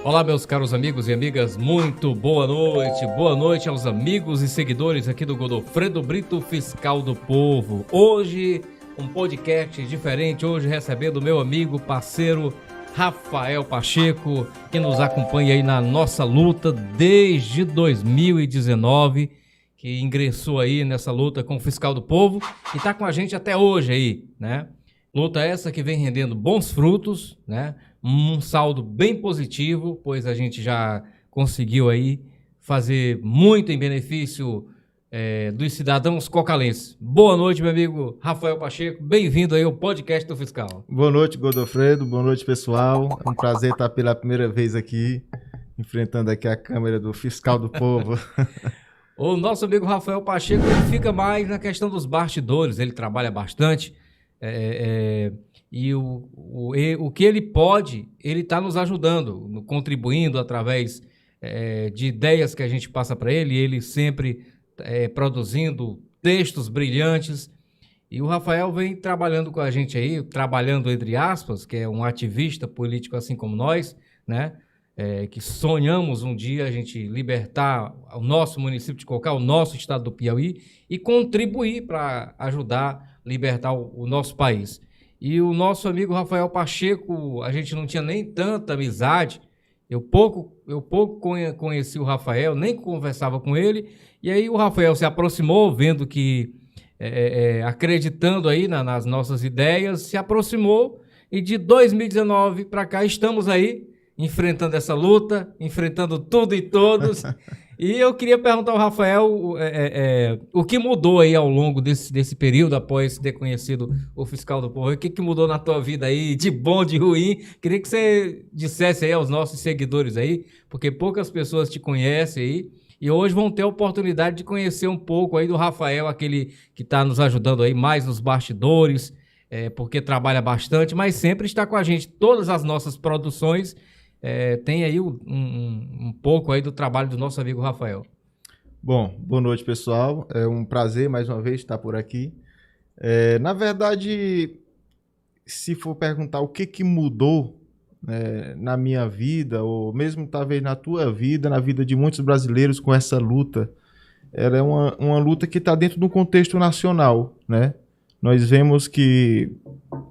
Olá, meus caros amigos e amigas, muito boa noite. Boa noite aos amigos e seguidores aqui do Godofredo Brito, Fiscal do Povo. Hoje, um podcast diferente, hoje recebendo meu amigo, parceiro Rafael Pacheco, que nos acompanha aí na nossa luta desde 2019, que ingressou aí nessa luta com o Fiscal do Povo e tá com a gente até hoje aí, né? Luta essa que vem rendendo bons frutos, né? Um saldo bem positivo, pois a gente já conseguiu aí fazer muito em benefício dos cidadãos cocalenses. Boa noite, meu amigo Rafael Pacheco. Bem-vindo aí ao podcast do Fiscal. Boa noite, Godofredo. Boa noite, pessoal. É um prazer estar pela primeira vez aqui, enfrentando aqui a câmera do Fiscal do Povo. O nosso amigo Rafael Pacheco, ele fica mais na questão dos bastidores, ele trabalha bastante. E o que ele pode, ele está nos ajudando, contribuindo através de ideias que a gente passa para ele sempre produzindo textos brilhantes. E o Rafael vem trabalhando com a gente aí, trabalhando entre aspas, que é um ativista político assim como nós, né? Que sonhamos um dia a gente libertar o nosso município de Cocal, o nosso estado do Piauí, e contribuir para ajudar a libertar o nosso país. E o nosso amigo Rafael Pacheco, a gente não tinha nem tanta amizade, eu pouco conheci o Rafael, nem conversava com ele, e aí o Rafael se aproximou, vendo que, acreditando aí nas nossas ideias, se aproximou, e de 2019 para cá estamos aí, enfrentando essa luta, enfrentando tudo e todos. E eu queria perguntar ao Rafael o que mudou aí ao longo desse período, após ter conhecido o Fiscal do Povo. O que mudou na tua vida aí, de bom, de ruim? Queria que você dissesse aí aos nossos seguidores aí, porque poucas pessoas te conhecem aí, e hoje vão ter a oportunidade de conhecer um pouco aí do Rafael, aquele que está nos ajudando aí mais nos bastidores, porque trabalha bastante, mas sempre está com a gente. Todas as nossas produções tem aí um pouco aí do trabalho do nosso amigo Rafael. Bom, boa noite, pessoal. É um prazer mais uma vez estar por aqui. Na verdade, se for perguntar o que mudou na minha vida, ou mesmo talvez na tua vida, na vida de muitos brasileiros com essa luta, ela é uma luta que está dentro de um contexto nacional, né? Nós vemos que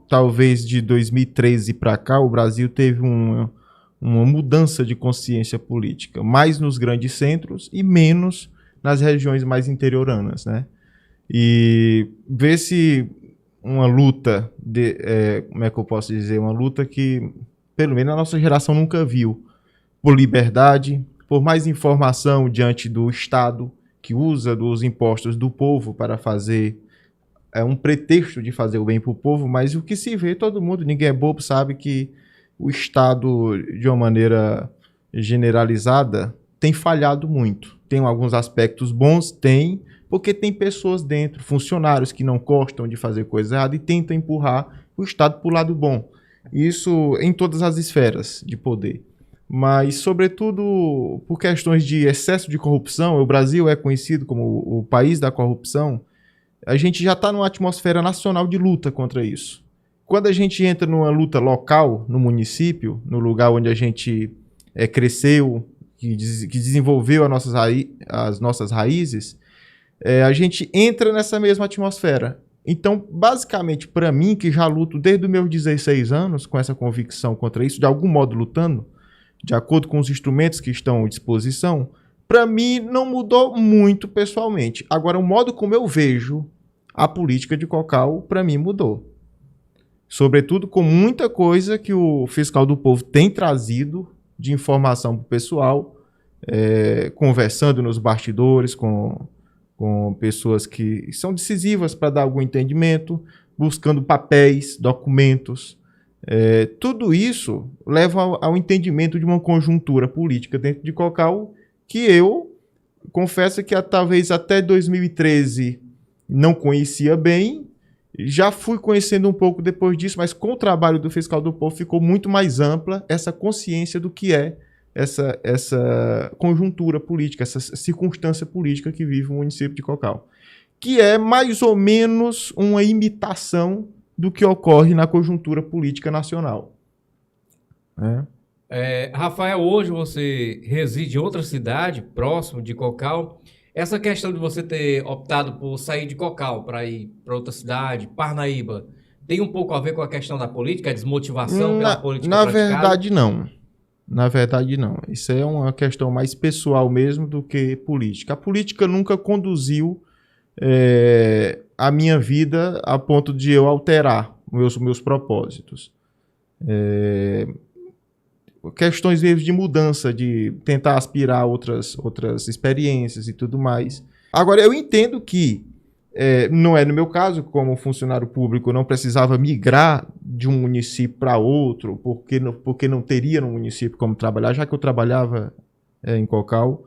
talvez de 2013 para cá o Brasil teve uma mudança de consciência política, mais nos grandes centros e menos nas regiões mais interioranas, né? E vê-se uma luta, como é que eu posso dizer, uma luta que, pelo menos a nossa geração nunca viu, por liberdade, por mais informação diante do Estado, que usa dos impostos do povo para fazer um pretexto de fazer o bem para o povo, mas o que se vê, todo mundo, ninguém é bobo, sabe que o Estado, de uma maneira generalizada, tem falhado muito. Tem alguns aspectos bons? Tem, porque tem pessoas dentro, funcionários que não gostam de fazer coisa errada e tentam empurrar o Estado para o lado bom. Isso em todas as esferas de poder. Mas, sobretudo, por questões de excesso de corrupção, o Brasil é conhecido como o país da corrupção, a gente já está numa atmosfera nacional de luta contra isso. Quando a gente entra numa luta local, no município, no lugar onde a gente cresceu, que desenvolveu as nossas raízes, a gente entra nessa mesma atmosfera. Então, basicamente, para mim, que já luto desde os meus 16 anos, com essa convicção contra isso, de algum modo lutando, de acordo com os instrumentos que estão à disposição, para mim não mudou muito pessoalmente. Agora, o modo como eu vejo a política de Cocal, para mim, mudou. Sobretudo com muita coisa que o Fiscal do Povo tem trazido de informação para o pessoal, conversando nos bastidores com pessoas que são decisivas para dar algum entendimento, buscando papéis, documentos. Tudo isso leva ao entendimento de uma conjuntura política dentro de Cocal que eu confesso que talvez até 2013 não conhecia bem. Já fui conhecendo um pouco depois disso, mas com o trabalho do Fiscal do Povo ficou muito mais ampla essa consciência do que é essa conjuntura política, essa circunstância política que vive o município de Cocal, que é mais ou menos uma imitação do que ocorre na conjuntura política nacional. Rafael, hoje você reside em outra cidade, próximo de Cocal. Essa questão de você ter optado por sair de Cocal para ir para outra cidade, Parnaíba, tem um pouco a ver com a questão da política, a desmotivação pela política Na praticada? verdade, não. Na verdade, não. Isso é uma questão mais pessoal mesmo do que política. A política nunca conduziu a minha vida a ponto de eu alterar meus propósitos. Questões mesmo de mudança, de tentar aspirar a outras experiências e tudo mais. Agora, eu entendo que não é no meu caso, como funcionário público, eu não precisava migrar de um município para outro, porque não teria no município como trabalhar, já que eu trabalhava em Cocal.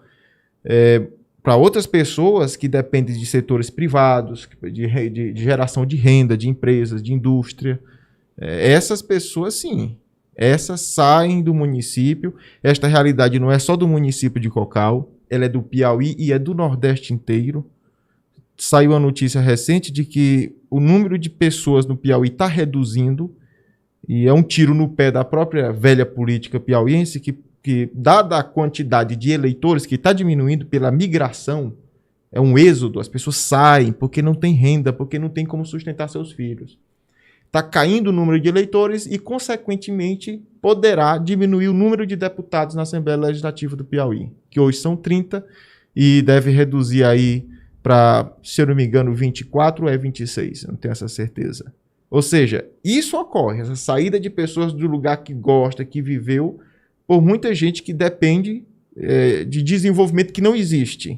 Para outras pessoas que dependem de setores privados, de geração de renda, de empresas, de indústria, essas pessoas, sim, essas saem do município. Esta realidade não é só do município de Cocal, ela é do Piauí e é do Nordeste inteiro. Saiu a notícia recente de que o número de pessoas no Piauí está reduzindo, e é um tiro no pé da própria velha política piauiense, que dada a quantidade de eleitores que está diminuindo pela migração, é um êxodo, as pessoas saem porque não tem renda, porque não tem como sustentar seus filhos. Está caindo o número de eleitores e, consequentemente, poderá diminuir o número de deputados na Assembleia Legislativa do Piauí, que hoje são 30, e deve reduzir aí para, se eu não me engano, 24 ou 26, eu não tenho essa certeza. Ou seja, isso ocorre, essa saída de pessoas do lugar que gosta, que viveu, por muita gente que depende de desenvolvimento que não existe.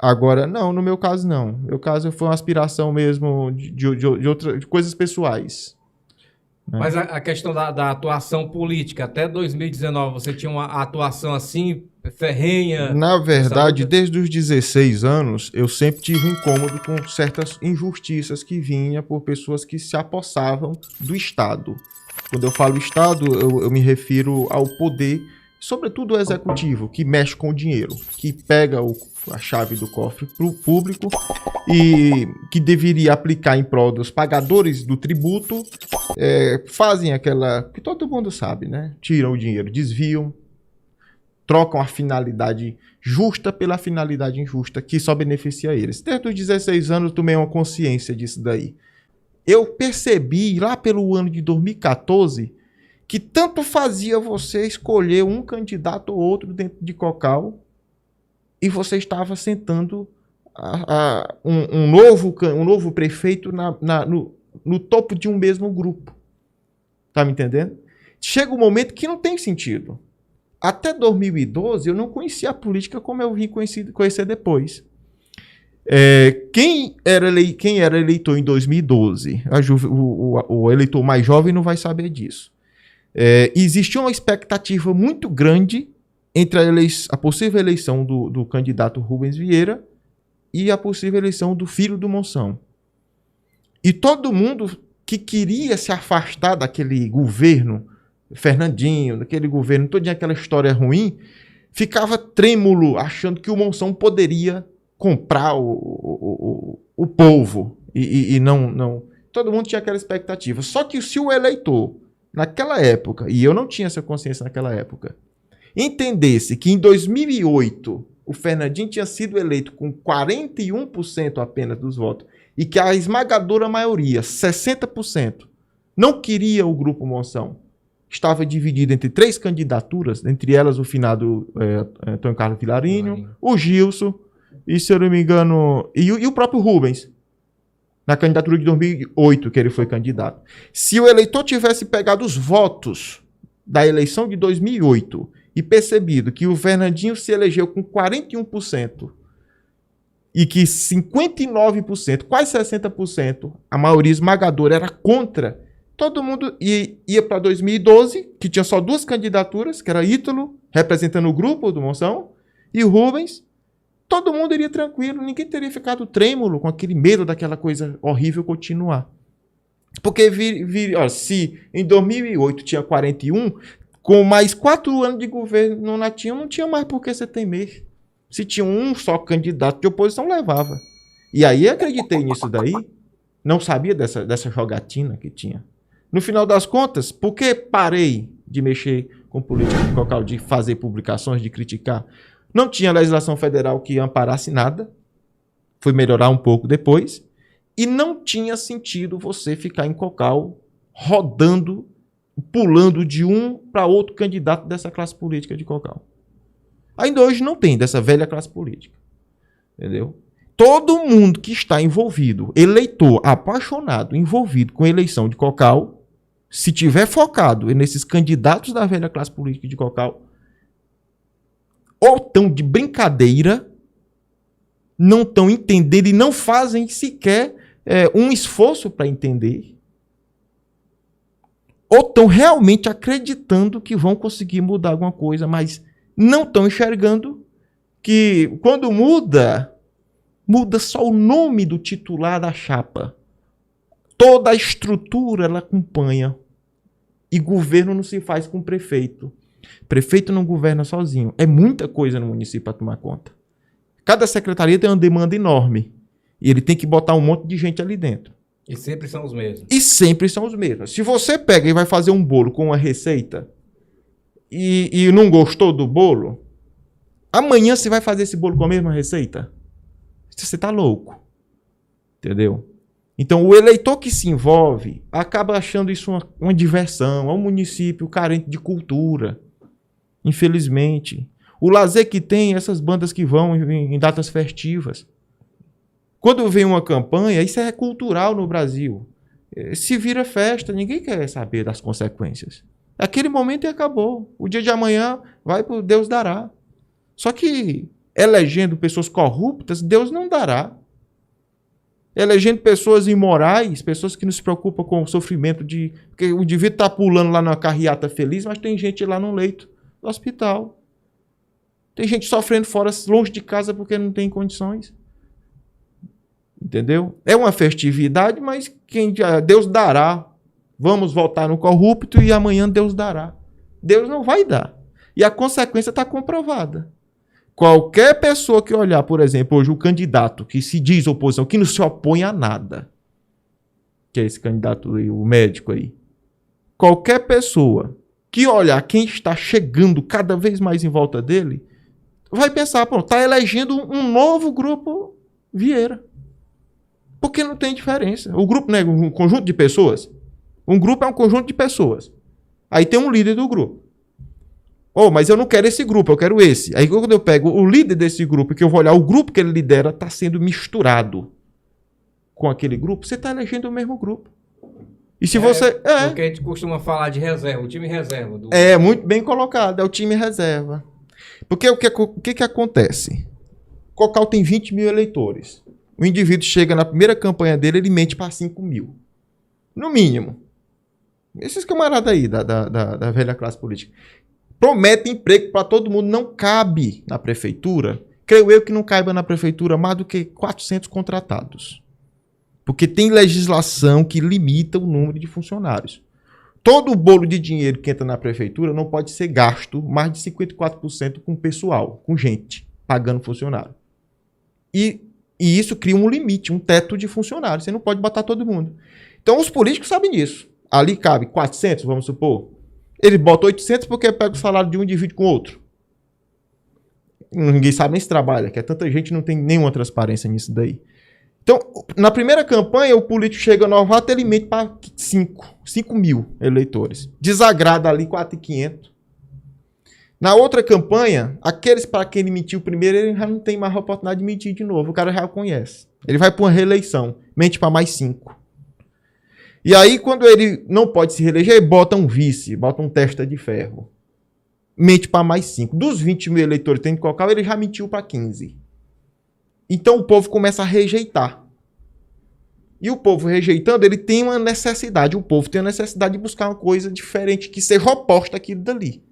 Agora, não, no meu caso, não. No meu caso, foi uma aspiração mesmo de coisas pessoais. Né? Mas a questão da atuação política, até 2019, você tinha uma atuação assim, ferrenha? Na verdade, desde os 16 anos, eu sempre tive um incômodo com certas injustiças que vinham por pessoas que se apossavam do Estado. Quando eu falo Estado, eu me refiro ao poder, sobretudo o executivo, que mexe com o dinheiro, que pega a chave do cofre público e que deveria aplicar em prol dos pagadores do tributo, fazem aquela que todo mundo sabe, né? Tiram o dinheiro, desviam, trocam a finalidade justa pela finalidade injusta, que só beneficia eles. Desde os 16 anos eu tomei uma consciência disso daí. Eu percebi lá pelo ano de 2014 que tanto fazia você escolher um candidato ou outro dentro de Cocal e você estava sentando um novo prefeito no topo de um mesmo grupo. Tá me entendendo? Chega um momento que não tem sentido. Até 2012 eu não conhecia a política como eu vim conhecer depois. Quem era eleitor em 2012, o eleitor mais jovem não vai saber disso. Existia uma expectativa muito grande entre a possível eleição do candidato Rubens Vieira e a possível eleição do filho do Monção. E todo mundo que queria se afastar daquele governo, Fernandinho, daquele governo, toda aquela história ruim, ficava trêmulo, achando que o Monção poderia comprar o povo. E não. Todo mundo tinha aquela expectativa. Só que se o eleitor, naquela época, e eu não tinha essa consciência naquela época, entendesse que em 2008 o Fernandinho tinha sido eleito com 41% apenas dos votos e que a esmagadora maioria, 60%, não queria o Grupo Monção, estava dividido entre 3 candidaturas, entre elas o finado Antônio Carlos Vilarinho, o Gilson e, se eu não me engano, e o próprio Rubens, na candidatura de 2008 que ele foi candidato. Se o eleitor tivesse pegado os votos da eleição de 2008 e percebido que o Fernandinho se elegeu com 41% e que 59%, quase 60%, a maioria esmagadora era contra, todo mundo ia para 2012, que tinha só 2 candidaturas, que era Ítalo, representando o grupo do Monção, e o Rubens. Todo mundo iria tranquilo, ninguém teria ficado trêmulo com aquele medo daquela coisa horrível continuar. Porque se em 2008 tinha 41, com mais 4 anos de governo não tinha mais por que você temer. Se tinha um só candidato de oposição, levava. E aí eu acreditei nisso daí, não sabia dessa jogatina que tinha. No final das contas, por que parei de mexer com política de Cocal, de fazer publicações, de criticar. Não tinha legislação federal que amparasse nada. Foi melhorar um pouco depois. E não tinha sentido você ficar em Cocal rodando, pulando de um para outro candidato dessa classe política de Cocal. Ainda hoje não tem dessa velha classe política. Entendeu? Todo mundo que está envolvido, eleitor, apaixonado, envolvido com a eleição de Cocal, se tiver focado nesses candidatos da velha classe política de Cocal, ou estão de brincadeira, não estão entendendo e não fazem sequer um esforço para entender, ou estão realmente acreditando que vão conseguir mudar alguma coisa, mas não estão enxergando que quando muda só o nome do titular da chapa. Toda a estrutura ela acompanha. E governo não se faz com prefeito. Prefeito não governa sozinho. É muita coisa no município para tomar conta. Cada secretaria tem uma demanda enorme. E ele tem que botar um monte de gente ali dentro. E sempre são os mesmos. E sempre são os mesmos. Se você pega e vai fazer um bolo com uma receita e não gostou do bolo, amanhã você vai fazer esse bolo com a mesma receita? Você está louco. Entendeu? Então, o eleitor que se envolve acaba achando isso uma diversão. É um município carente de cultura. Infelizmente. O lazer que tem, essas bandas que vão em datas festivas. Quando vem uma campanha, isso é cultural no Brasil. Se vira festa, ninguém quer saber das consequências. Aquele momento acabou. O dia de amanhã vai para Deus dará. Só que elegendo pessoas corruptas, Deus não dará. Elegendo pessoas imorais, pessoas que não se preocupam com o sofrimento de... Porque o indivíduo está pulando lá na carreata feliz, mas tem gente lá no leito do hospital. Tem gente sofrendo fora, longe de casa, porque não tem condições. Entendeu? É uma festividade, mas Deus dará. Vamos votar no corrupto e amanhã Deus dará. Deus não vai dar. E a consequência está comprovada. Qualquer pessoa que olhar, por exemplo, hoje o candidato que se diz oposição, que não se opõe a nada, que é esse candidato aí, o médico aí, qualquer pessoa que olhar quem está chegando cada vez mais em volta dele, vai pensar, pô, está elegendo um novo grupo Vieira. Porque não tem diferença. O grupo não é um conjunto de pessoas? Um grupo é um conjunto de pessoas. Aí tem um líder do grupo. Oh, mas eu não quero esse grupo, eu quero esse. Aí quando eu pego o líder desse grupo, que eu vou olhar o grupo que ele lidera, está sendo misturado com aquele grupo, você está elegendo o mesmo grupo. E se você... Porque a gente costuma falar de reserva, o time reserva. É, muito bem colocado, é o time reserva. Porque o que acontece? Cocal tem 20 mil eleitores. O indivíduo chega na primeira campanha dele, ele mente para 5 mil. No mínimo. Esses camaradas aí da velha classe política. Promete emprego para todo mundo, não cabe na prefeitura. Creio eu que não caiba na prefeitura mais do que 400 contratados. Porque tem legislação que limita o número de funcionários. Todo o bolo de dinheiro que entra na prefeitura não pode ser gasto mais de 54% com pessoal, com gente, pagando funcionário. E isso cria um limite, um teto de funcionários. Você não pode botar todo mundo. Então os políticos sabem disso. Ali cabe 400, vamos supor. Ele bota 800 porque pega o salário de um e divide com outro. Ninguém sabe nem se trabalha, que é tanta gente, não tem nenhuma transparência nisso daí. Então, na primeira campanha, o político chega novato, ele mente para 5 mil eleitores. Desagrada ali 4.500. Na outra campanha, aqueles para quem ele mentiu primeiro, ele já não tem mais a oportunidade de mentir de novo. O cara já conhece. Ele vai para uma reeleição, mente para mais 5. E aí, quando ele não pode se reeleger, ele bota um vice, bota um testa de ferro. Mente para mais 5. Dos 20 mil eleitores que tem de Cocal, ele já mentiu para 15. Então o povo começa a rejeitar. E o povo rejeitando, ele tem uma necessidade. O povo tem a necessidade de buscar uma coisa diferente, que seja oposta àquilo dali.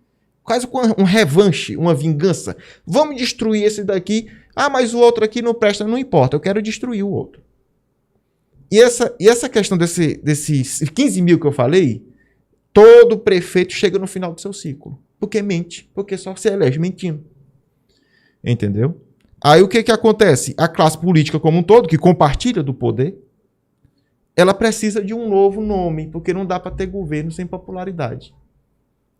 Quase um revanche, uma vingança. Vamos destruir esse daqui. Ah, mas o outro aqui não presta, não importa. Eu quero destruir o outro. E essa questão desses 15 mil que eu falei, todo prefeito chega no final do seu ciclo. Porque mente. Porque só se elege mentindo. Entendeu? Aí o que acontece? A classe política como um todo, que compartilha do poder, ela precisa de um novo nome, porque não dá para ter governo sem popularidade.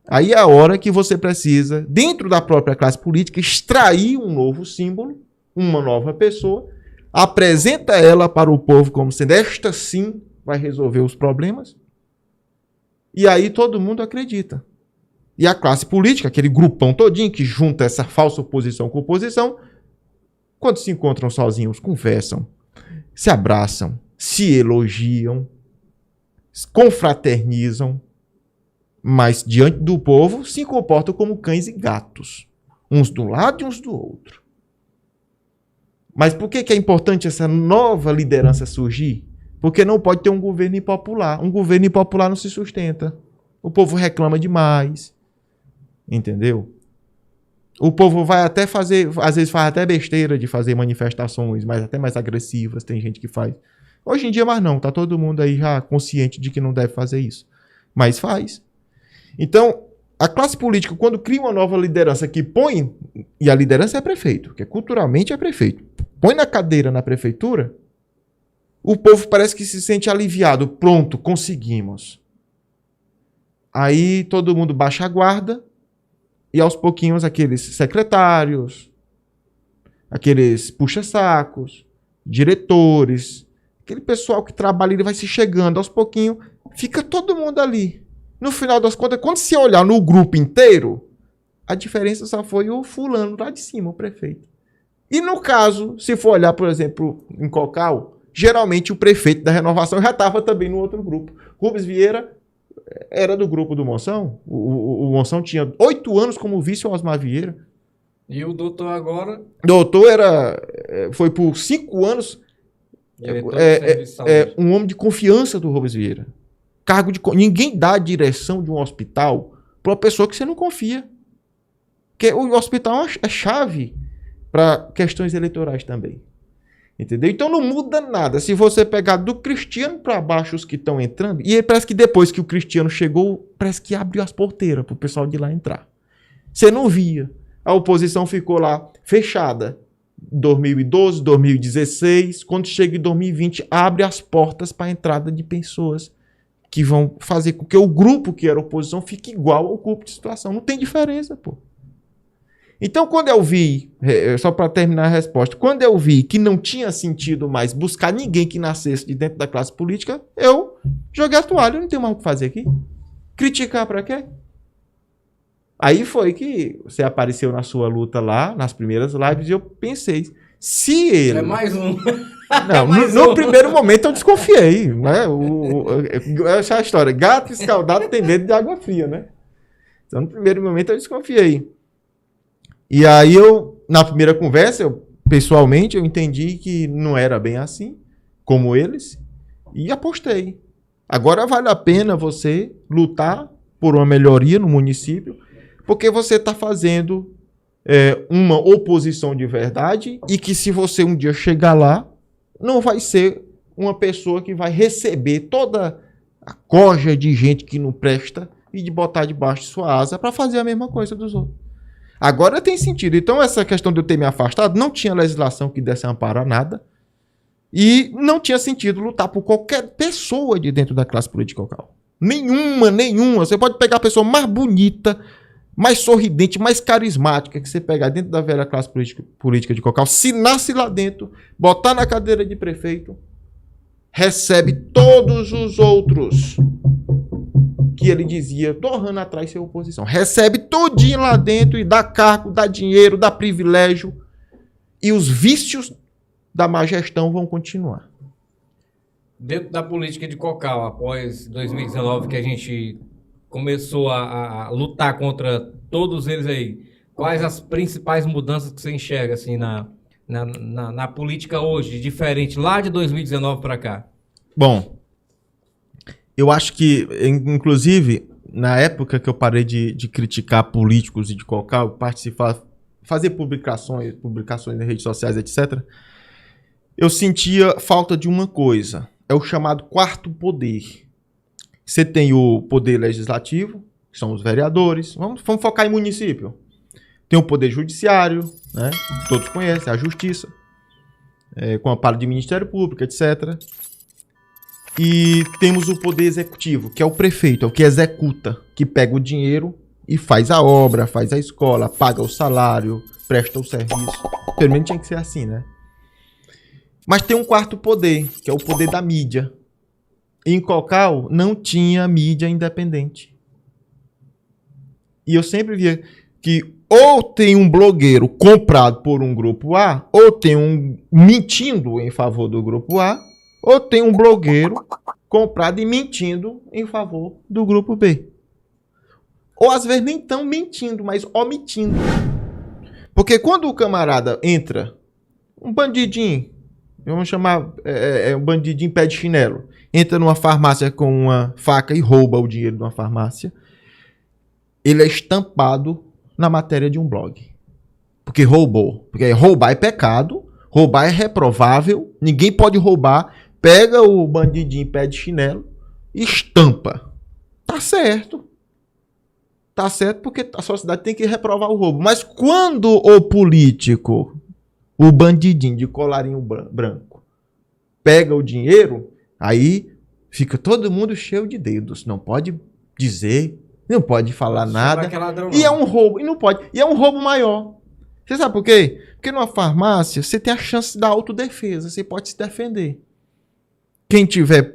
Aí é a hora que você precisa, dentro da própria classe política, extrair um novo símbolo, uma nova pessoa, apresenta ela para o povo como sendo esta sim vai resolver os problemas, e aí todo mundo acredita. E a classe política, aquele grupão todinho que junta essa falsa oposição com oposição, quando se encontram sozinhos, conversam, se abraçam, se elogiam, confraternizam, mas diante do povo se comportam como cães e gatos, uns de um lado e uns do outro. Mas por que é importante essa nova liderança surgir? Porque não pode ter um governo impopular. Um governo impopular não se sustenta. O povo reclama demais. Entendeu? O povo vai até fazer, às vezes faz até besteira de fazer manifestações, mas até mais agressivas, tem gente que faz. Hoje em dia mais não, tá todo mundo aí já consciente de que não deve fazer isso. Mas faz. Então, a classe política, quando cria uma nova liderança que põe, e a liderança é prefeito, que culturalmente é prefeito, põe na cadeira na prefeitura, o povo parece que se sente aliviado. Pronto, conseguimos. Aí todo mundo baixa a guarda, e aos pouquinhos aqueles secretários, aqueles puxa-sacos, diretores, aquele pessoal que trabalha, ele vai se chegando aos pouquinhos, fica todo mundo ali. No final das contas, quando se olhar no grupo inteiro, a diferença só foi o fulano lá de cima, o prefeito. E no caso, se for olhar, por exemplo, em Cocal, geralmente o prefeito da renovação já estava também no outro grupo. Rubens Vieira era do grupo do Monção. O Monção tinha 8 anos como vice o Osmar Vieira. E o doutor agora? Doutor foi por 5 anos um homem de confiança do Rubens Vieira. Ninguém dá a direção de um hospital para uma pessoa que você não confia. Porque o hospital é chave para questões eleitorais também. Entendeu? Então não muda nada. Se você pegar do Cristiano para baixo os que estão entrando, e parece que depois que o Cristiano chegou, parece que abriu as porteiras para o pessoal de lá entrar. Você não via. A oposição ficou lá fechada. 2012, 2016, quando chega em 2020, abre as portas para a entrada de pessoas que vão fazer com que o grupo que era oposição fique igual ao grupo de situação. Não tem diferença, pô. Então, quando eu vi, só para terminar a resposta, quando eu vi que não tinha sentido mais buscar ninguém que nascesse de dentro da classe política, eu joguei a toalha, eu não tenho mais o que fazer aqui. Criticar para quê? Aí foi que você apareceu na sua luta lá, nas primeiras lives, e eu pensei, se ele... É mais um. Não, no primeiro momento eu desconfiei, né? Essa história, gato escaldado tem medo de água fria, né? Então, no primeiro momento eu desconfiei. E aí na primeira conversa, pessoalmente, eu entendi que não era bem assim, como eles, e apostei. Agora vale a pena você lutar por uma melhoria no município, porque você está fazendo uma oposição de verdade, e que se você um dia chegar lá, não vai ser uma pessoa que vai receber toda a corja de gente que não presta e de botar debaixo de sua asa para fazer a mesma coisa dos outros. Agora tem sentido. Então essa questão de eu ter me afastado, não tinha legislação que desse amparo a nada, e não tinha sentido lutar por qualquer pessoa de dentro da classe política local. Nenhuma. Você pode pegar a pessoa mais bonita, mais sorridente, mais carismática que você pegar dentro da velha classe política de Cocal, se nasce lá dentro, botar na cadeira de prefeito, recebe todos os outros que ele dizia, torrando atrás ser oposição. Recebe tudinho lá dentro e dá cargo, dá dinheiro, dá privilégio, e os vícios da má gestão vão continuar. Dentro da política de Cocal, após 2019, que a gente começou a lutar contra todos eles aí, quais as principais mudanças que você enxerga assim, na política hoje, diferente lá de 2019 para cá? Bom, eu acho que, inclusive, na época que eu parei de criticar políticos e de Cocal, participar, fazer publicações nas redes sociais, etc., eu sentia falta de uma coisa. É o chamado quarto poder. Você tem o poder legislativo, que são os vereadores. Vamos focar em município. Tem o poder judiciário, né? Todos conhecem, a justiça, com amparo de Ministério Público, etc. E temos o poder executivo, que é o prefeito, é o que executa, que pega o dinheiro e faz a obra, faz a escola, paga o salário, presta o serviço. Pelo menos tinha que ser assim, né? Mas tem um quarto poder, que é o poder da mídia. Em Cocal não tinha mídia independente. E eu sempre via que ou tem um blogueiro comprado por um grupo A, ou tem um mentindo em favor do grupo A, ou tem um blogueiro comprado e mentindo em favor do grupo B. Ou às vezes nem tão mentindo, mas omitindo. Porque quando o camarada entra, um bandidinho, vamos chamar um bandidinho pé de chinelo, entra numa farmácia com uma faca e rouba o dinheiro de uma farmácia, ele é estampado na matéria de um blog. Porque roubou. Porque roubar é pecado, roubar é reprovável, ninguém pode roubar. Pega o bandidinho pé de chinelo e estampa. Tá certo. Tá certo porque a sociedade tem que reprovar o roubo. Mas quando o político, o bandidinho de colarinho branco, pega o dinheiro, aí fica todo mundo cheio de dedos. Não pode dizer, não pode falar nada. E é um roubo. E não pode. E é um roubo maior. Você sabe por quê? Porque numa farmácia você tem a chance da autodefesa. Você pode se defender. Quem tiver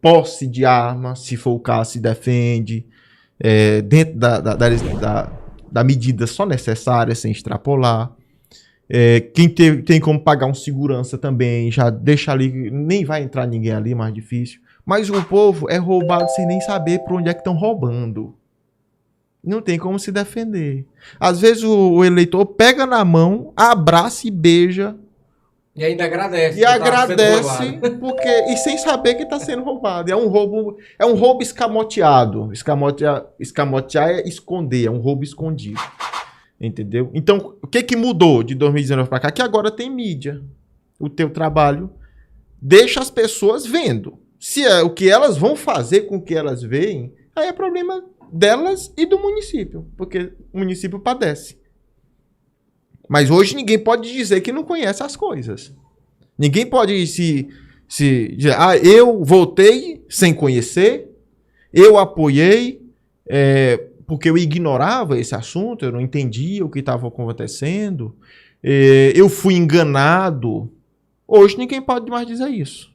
posse de arma, se for o caso, se defende. Dentro da medida só necessária, sem extrapolar. Quem tem como pagar um segurança também, já deixa ali, nem vai entrar ninguém ali, mais difícil. Mas o povo é roubado sem nem saber por onde é que estão roubando. Não tem como se defender. Às vezes o eleitor pega na mão, abraça e beija. E ainda agradece. E agradece e sem saber que está sendo roubado. É um roubo escamoteado. Escamotear é esconder, é um roubo escondido. Entendeu? Então, o que mudou de 2019 para cá? Que agora tem mídia. O teu trabalho deixa as pessoas vendo. Se é o que elas vão fazer com o que elas veem, aí é problema delas e do município, porque o município padece. Mas hoje ninguém pode dizer que não conhece as coisas. Ninguém pode se dizer, eu votei sem conhecer, eu apoiei, porque eu ignorava esse assunto, eu não entendia o que estava acontecendo, eu fui enganado. Hoje ninguém pode mais dizer isso.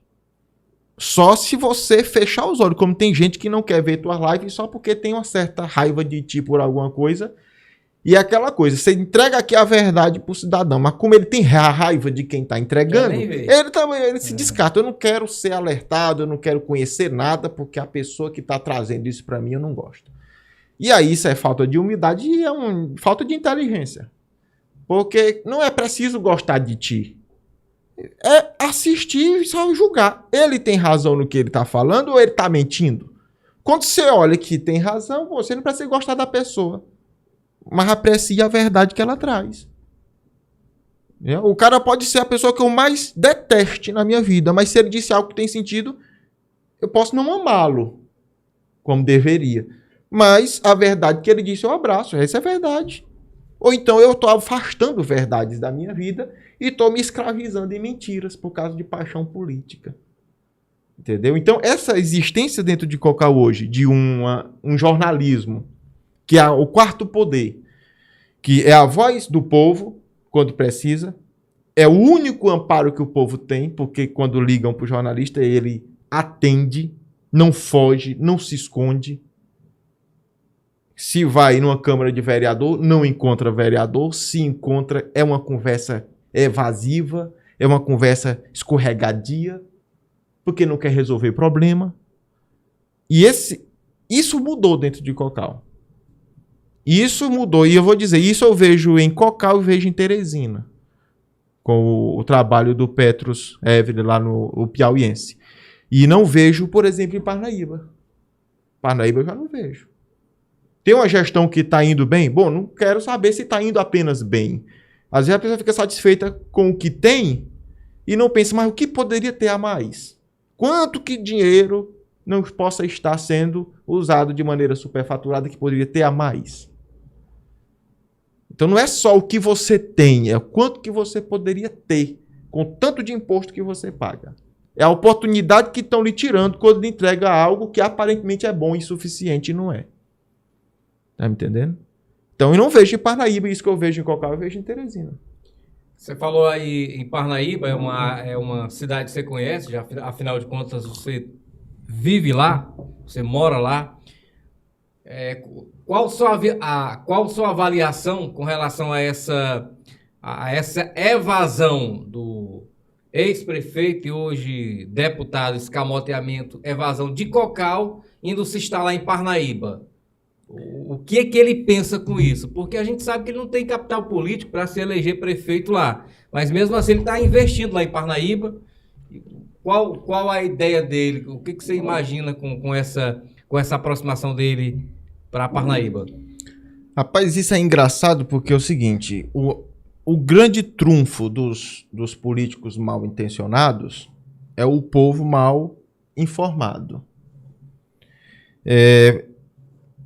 Só se você fechar os olhos, como tem gente que não quer ver tuas lives só porque tem uma certa raiva de ti por alguma coisa. E é aquela coisa, você entrega aqui a verdade pro cidadão, mas como ele tem a raiva de quem tá entregando, ele se descarta. Eu não quero ser alertado, eu não quero conhecer nada, porque a pessoa que tá trazendo isso para mim eu não gosto. E aí isso é falta de humildade e é falta de inteligência. Porque não é preciso gostar de ti. É assistir e só julgar. Ele tem razão no que ele tá falando ou ele tá mentindo? Quando você olha que tem razão, você não precisa gostar da pessoa, mas aprecia a verdade que ela traz. O cara pode ser a pessoa que eu mais deteste na minha vida, mas se ele disse algo que tem sentido, eu posso não amá-lo como deveria. Mas a verdade que ele disse eu abraço, essa é a verdade. Ou então eu estou afastando verdades da minha vida e estou me escravizando em mentiras por causa de paixão política. Entendeu? Então essa existência dentro de Cocal hoje, de um jornalismo, que é o quarto poder, que é a voz do povo quando precisa, é o único amparo que o povo tem, porque quando ligam para o jornalista, ele atende, não foge, não se esconde. Se vai numa Câmara de Vereador, não encontra vereador, se encontra, é uma conversa evasiva, é uma conversa escorregadia, porque não quer resolver problema. E isso mudou dentro de Cocal. Isso mudou, e eu vou dizer, isso eu vejo em Cocal e vejo em Teresina, com o trabalho do Petros Everett lá no Piauiense. E não vejo, por exemplo, em Parnaíba. Parnaíba eu já não vejo. Tem uma gestão que está indo bem? Bom, não quero saber se está indo apenas bem. Às vezes a pessoa fica satisfeita com o que tem e não pensa, mas o que poderia ter a mais? Quanto que dinheiro não possa estar sendo usado de maneira superfaturada que poderia ter a mais? Então não é só o que você tem, é o quanto que você poderia ter com tanto de imposto que você paga. É a oportunidade que estão lhe tirando quando lhe entrega algo que aparentemente é bom e suficiente e não é. Tá me entendendo? Então eu não vejo em Parnaíba isso que eu vejo em Cocal, eu vejo em Teresina. Você falou aí em Parnaíba, é uma cidade que você conhece, já, afinal de contas você vive lá, você mora lá. Qual sua avaliação com relação a essa evasão do ex-prefeito e hoje deputado, escamoteamento, evasão de Cocal, indo se instalar em Parnaíba? O que é que ele pensa com isso? Porque a gente sabe que ele não tem capital político para se eleger prefeito lá. Mas mesmo assim ele está investindo lá em Parnaíba. Qual a ideia dele? O que você imagina com essa aproximação dele para Parnaíba? Rapaz, isso é engraçado porque é o seguinte, o grande trunfo dos políticos mal intencionados é o povo mal informado.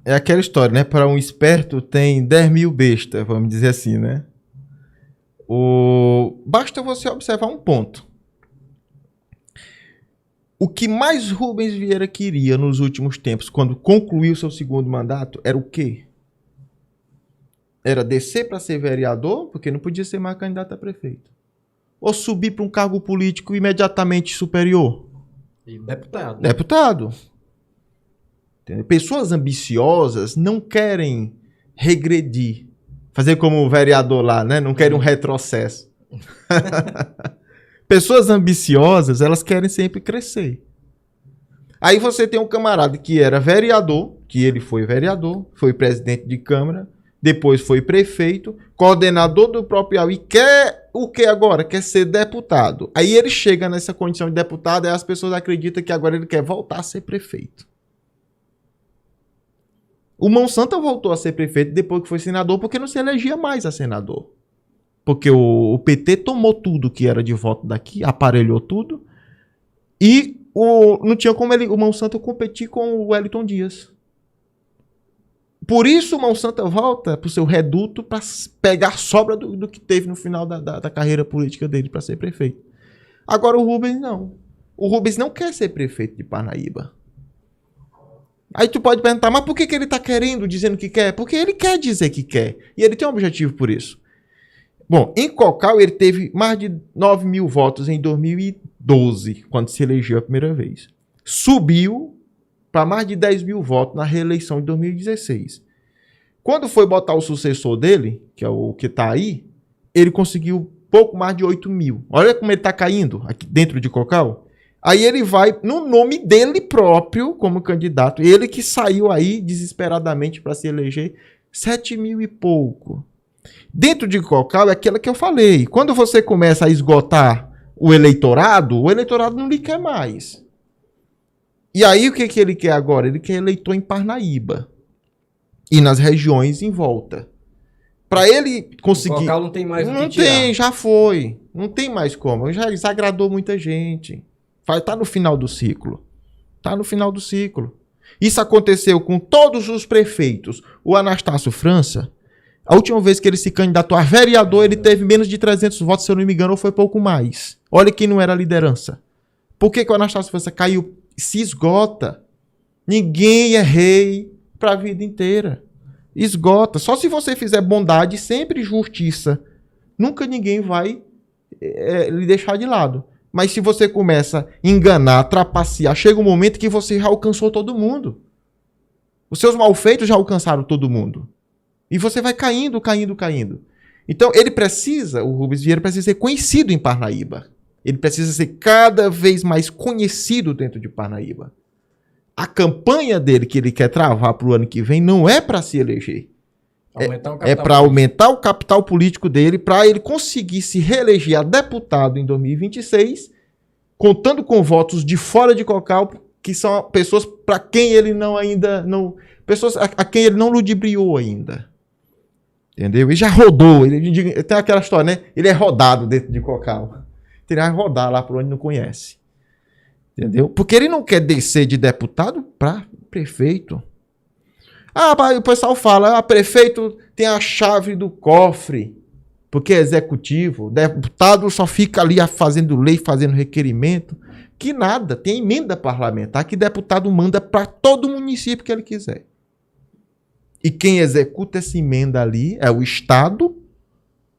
É aquela história, né? Para um esperto tem 10 mil bestas, vamos dizer assim, né? Basta você observar um ponto. O que mais Rubens Vieira queria nos últimos tempos, quando concluiu seu segundo mandato, era o quê? Era descer para ser vereador, porque não podia ser mais candidato a prefeito. Ou subir para um cargo político imediatamente superior? E deputado. Deputado. Pessoas ambiciosas não querem regredir. Fazer como o vereador lá, né? Não querem um retrocesso. Pessoas ambiciosas, elas querem sempre crescer. Aí você tem um camarada que era vereador, que ele foi vereador, foi presidente de Câmara, depois foi prefeito, coordenador do próprio Piauí, quer o que agora? Quer ser deputado. Aí ele chega nessa condição de deputado e as pessoas acreditam que agora ele quer voltar a ser prefeito. O Mão Santa voltou a ser prefeito depois que foi senador, porque não se elegia mais a senador. Porque o PT tomou tudo que era de voto daqui, aparelhou tudo, e não tinha como o Mão Santa competir com o Wellington Dias. Por isso o Mão Santa volta para o seu reduto para pegar sobra do que teve no final da carreira política dele para ser prefeito. Agora o Rubens não. O Rubens não quer ser prefeito de Parnaíba. Aí tu pode perguntar, mas por que ele está querendo, dizendo que quer? Porque ele quer dizer que quer. E ele tem um objetivo por isso. Bom, em Cocal ele teve mais de 9 mil votos em 2012, quando se elegeu a primeira vez. Subiu para mais de 10 mil votos na reeleição de 2016. Quando foi botar o sucessor dele, que é o que está aí, ele conseguiu pouco mais de 8 mil. Olha como ele está caindo aqui dentro de Cocal. Aí ele vai no nome dele próprio como candidato. Ele que saiu aí desesperadamente para se eleger 7 mil e pouco. Dentro de Cocal é aquela que eu falei. Quando você começa a esgotar o eleitorado não lhe quer mais. E aí o que ele quer agora? Ele quer eleitor em Parnaíba. E nas regiões em volta. Para ele conseguir... Cocal não tem mais o que Não tirar. tem, já foi. Não tem mais como. Já desagradou muita gente. Tá no final do ciclo. Tá no final do ciclo. Isso aconteceu com todos os prefeitos. O Anastácio França, a última vez que ele se candidatou a vereador, ele teve menos de 300 votos, se eu não me engano, ou foi pouco mais. Olha quem não era a liderança. Por que o Anastácio França caiu? Se esgota. Ninguém é rei para a vida inteira. Esgota. Só se você fizer bondade, sempre justiça. Nunca ninguém vai lhe deixar de lado. Mas se você começa a enganar, trapacear, chega um momento que você já alcançou todo mundo. Os seus malfeitos já alcançaram todo mundo. E você vai caindo, caindo, caindo. Então, o Rubens Vieira precisa ser conhecido em Parnaíba. Ele precisa ser cada vez mais conhecido dentro de Parnaíba. A campanha dele que ele quer travar para o ano que vem não é para se eleger. É para aumentar o capital político dele, para ele conseguir se reeleger a deputado em 2026, contando com votos de fora de Cocal, que são pessoas para quem ele pessoas a quem ele não ludibriou ainda. Entendeu? Ele já rodou, ele tem aquela história, né? Ele é rodado dentro de Cocal. Ele vai rodar lá por onde não conhece. Entendeu? Porque ele não quer descer de deputado para prefeito. O pessoal fala, prefeito tem a chave do cofre, porque é executivo, deputado só fica ali fazendo lei, fazendo requerimento, que nada, tem emenda parlamentar que deputado manda para todo município que ele quiser. E quem executa essa emenda ali é o Estado,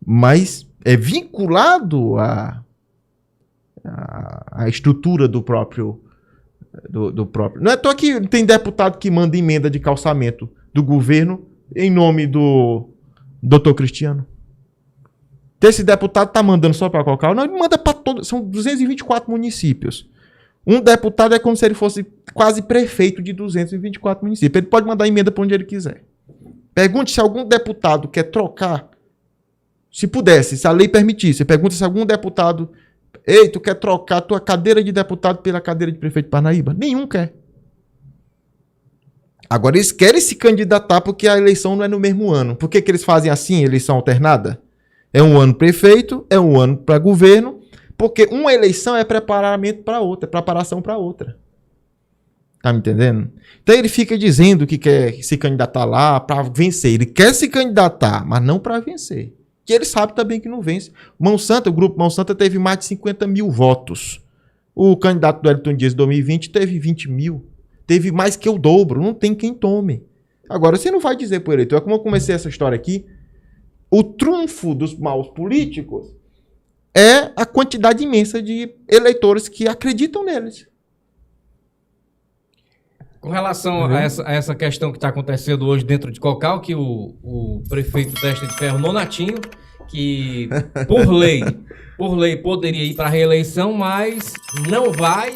mas é vinculado à estrutura do próprio. Não é à toa que tem deputado que manda emenda de calçamento do governo em nome do doutor Cristiano. Esse deputado tá mandando só para Cocal? Não, ele manda para todos. São 224 municípios. Um deputado é como se ele fosse quase prefeito de 224 municípios. Ele pode mandar emenda para onde ele quiser. Pergunte se algum deputado quer trocar. Se pudesse, se a lei permitisse. Pergunta se algum deputado... Ei, tu quer trocar a tua cadeira de deputado pela cadeira de prefeito de Parnaíba? Nenhum quer. Agora, eles querem se candidatar porque a eleição não é no mesmo ano. Por que eles fazem assim, eleição alternada? É um ano prefeito, é um ano para governo, porque uma eleição é preparamento para outra, preparação para outra. Tá me entendendo? Então ele fica dizendo que quer se candidatar lá para vencer. Ele quer se candidatar, mas não para vencer. Que ele sabe também que não vence. Mão Santa, o grupo Mão Santa teve mais de 50 mil votos. O candidato do Wellington Dias em 2020 teve 20 mil. Teve mais que o dobro. Não tem quem tome. Agora, você não vai dizer para o eleitor, como eu comecei essa história aqui, o trunfo dos maus políticos é a quantidade imensa de eleitores que acreditam neles. Com relação a essa questão que está acontecendo hoje dentro de Cocal, que o prefeito Testa de Ferro Nonatinho, que por lei poderia ir para a reeleição, mas não vai,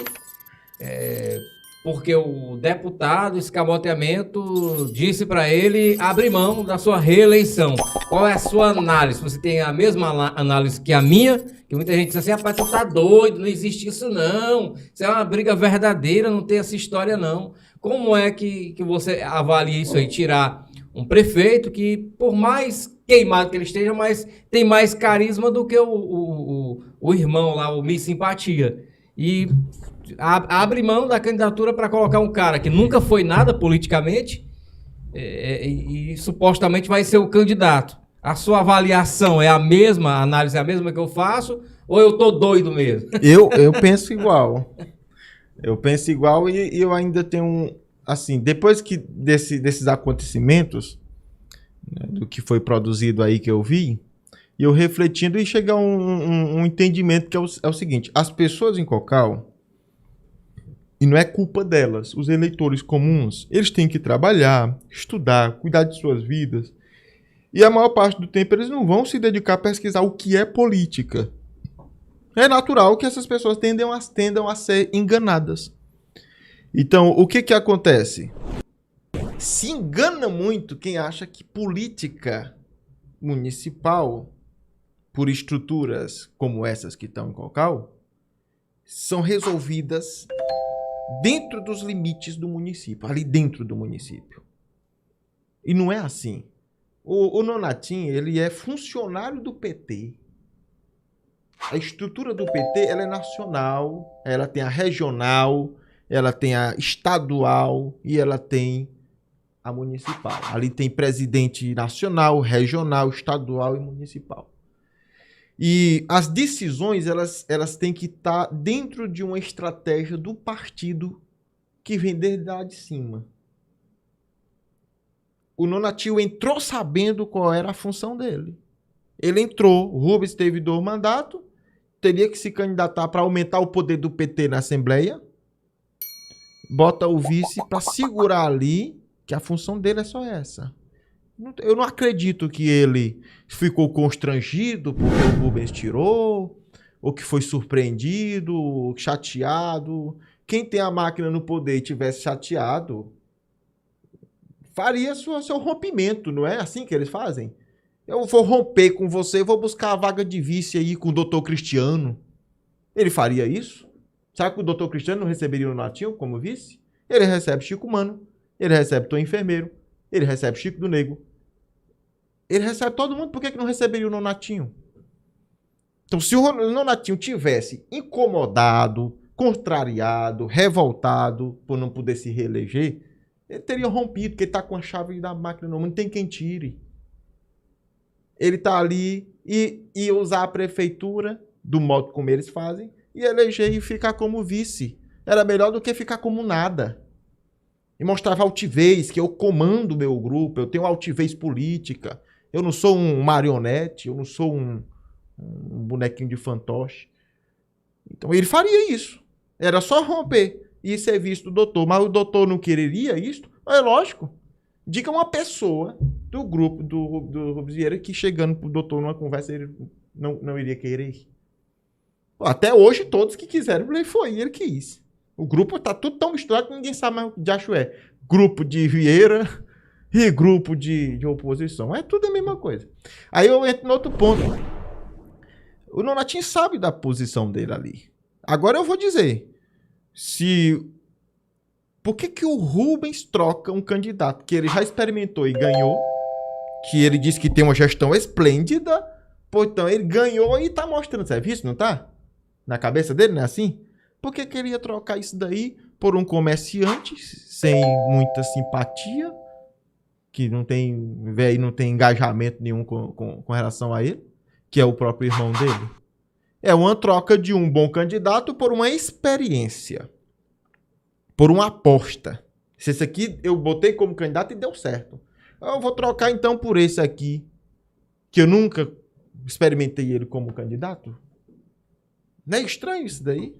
porque o deputado Escamoteamento disse para ele abrir mão da sua reeleição. Qual é a sua análise? Você tem a mesma análise que a minha? Que muita gente diz assim, rapaz, tu tá doido, não existe isso não. Isso é uma briga verdadeira, não tem essa história não. Como é que você avalia isso aí? Tirar um prefeito que, por mais queimado que ele esteja, mas tem mais carisma do que o irmão lá, o Miss Simpatia. E abre mão da candidatura para colocar um cara que nunca foi nada politicamente e supostamente vai ser o candidato. A sua avaliação é a mesma, a análise é a mesma que eu faço, ou eu tô doido mesmo? Eu penso igual. Eu penso igual e eu ainda tenho assim, depois que desses acontecimentos, né, do que foi produzido aí que eu vi, e eu refletindo e chegar a um entendimento que é o seguinte, as pessoas em Cocal, e não é culpa delas, os eleitores comuns, eles têm que trabalhar, estudar, cuidar de suas vidas, e a maior parte do tempo eles não vão se dedicar a pesquisar o que é política. É natural que essas pessoas tendam a ser enganadas. Então, o que acontece? Se engana muito quem acha que política municipal, por estruturas como essas que estão em Cocal, são resolvidas dentro dos limites do município, ali dentro do município. E não é assim. O Nonatinho, ele é funcionário do PT. A estrutura do PT, ela é nacional, ela tem a regional, ela tem a estadual e ela tem a municipal. Ali tem presidente nacional, regional, estadual e municipal. E as decisões, elas têm que estar dentro de uma estratégia do partido que vem desde lá de cima. O Nonatinho entrou sabendo qual era a função dele. Ele entrou, o Rubens teve 2 mandatos, teria que se candidatar para aumentar o poder do PT na Assembleia, bota o vice para segurar ali, que a função dele é só essa. Eu não acredito que ele ficou constrangido porque o Rubens tirou, ou que foi surpreendido, chateado. Quem tem a máquina no poder e tivesse chateado, faria seu rompimento, não é assim que eles fazem? Eu vou romper com você, vou buscar a vaga de vice aí com o doutor Cristiano. Ele faria isso? Sabe que o doutor Cristiano não receberia o Nonatinho como vice? Ele recebe Chico Mano, ele recebe Tom Enfermeiro, ele recebe Chico do Nego. Ele recebe todo mundo, por que não receberia o Nonatinho? Então, se o Nonatinho tivesse incomodado, contrariado, revoltado por não poder se reeleger, ele teria rompido, porque ele está com a chave da máquina no mundo, não tem quem tire. Ele está ali e usar a prefeitura do modo como eles fazem e eleger e ficar como vice. Era melhor do que ficar como nada. E mostrava altivez, que eu comando o meu grupo, eu tenho altivez política. Eu não sou um marionete, eu não sou um bonequinho de fantoche. Então ele faria isso. Era só romper e ser visto do doutor. Mas o doutor não quereria isso? É lógico. Diga uma pessoa do grupo do Rubens Vieira que chegando pro doutor numa conversa ele não iria querer. Até hoje todos que quiseram, foi ele que quis. O grupo tá tudo tão misturado que ninguém sabe mais o que de acho é. Grupo de Vieira e grupo de oposição. É tudo a mesma coisa. Aí eu entro no outro ponto. O Nonatinho sabe da posição dele ali. Agora eu vou dizer. Por que o Rubens troca um candidato que ele já experimentou e ganhou? Que ele disse que tem uma gestão esplêndida. Então ele ganhou e tá mostrando serviço, não tá? Na cabeça dele, não é assim? Por que ele ia trocar isso daí por um comerciante sem muita simpatia? Que não tem engajamento nenhum com relação a ele? Que é o próprio irmão dele? É uma troca de um bom candidato por uma experiência. Por uma aposta. Se esse aqui eu botei como candidato e deu certo. Eu vou trocar então por esse aqui, que eu nunca experimentei ele como candidato. Não é estranho isso daí?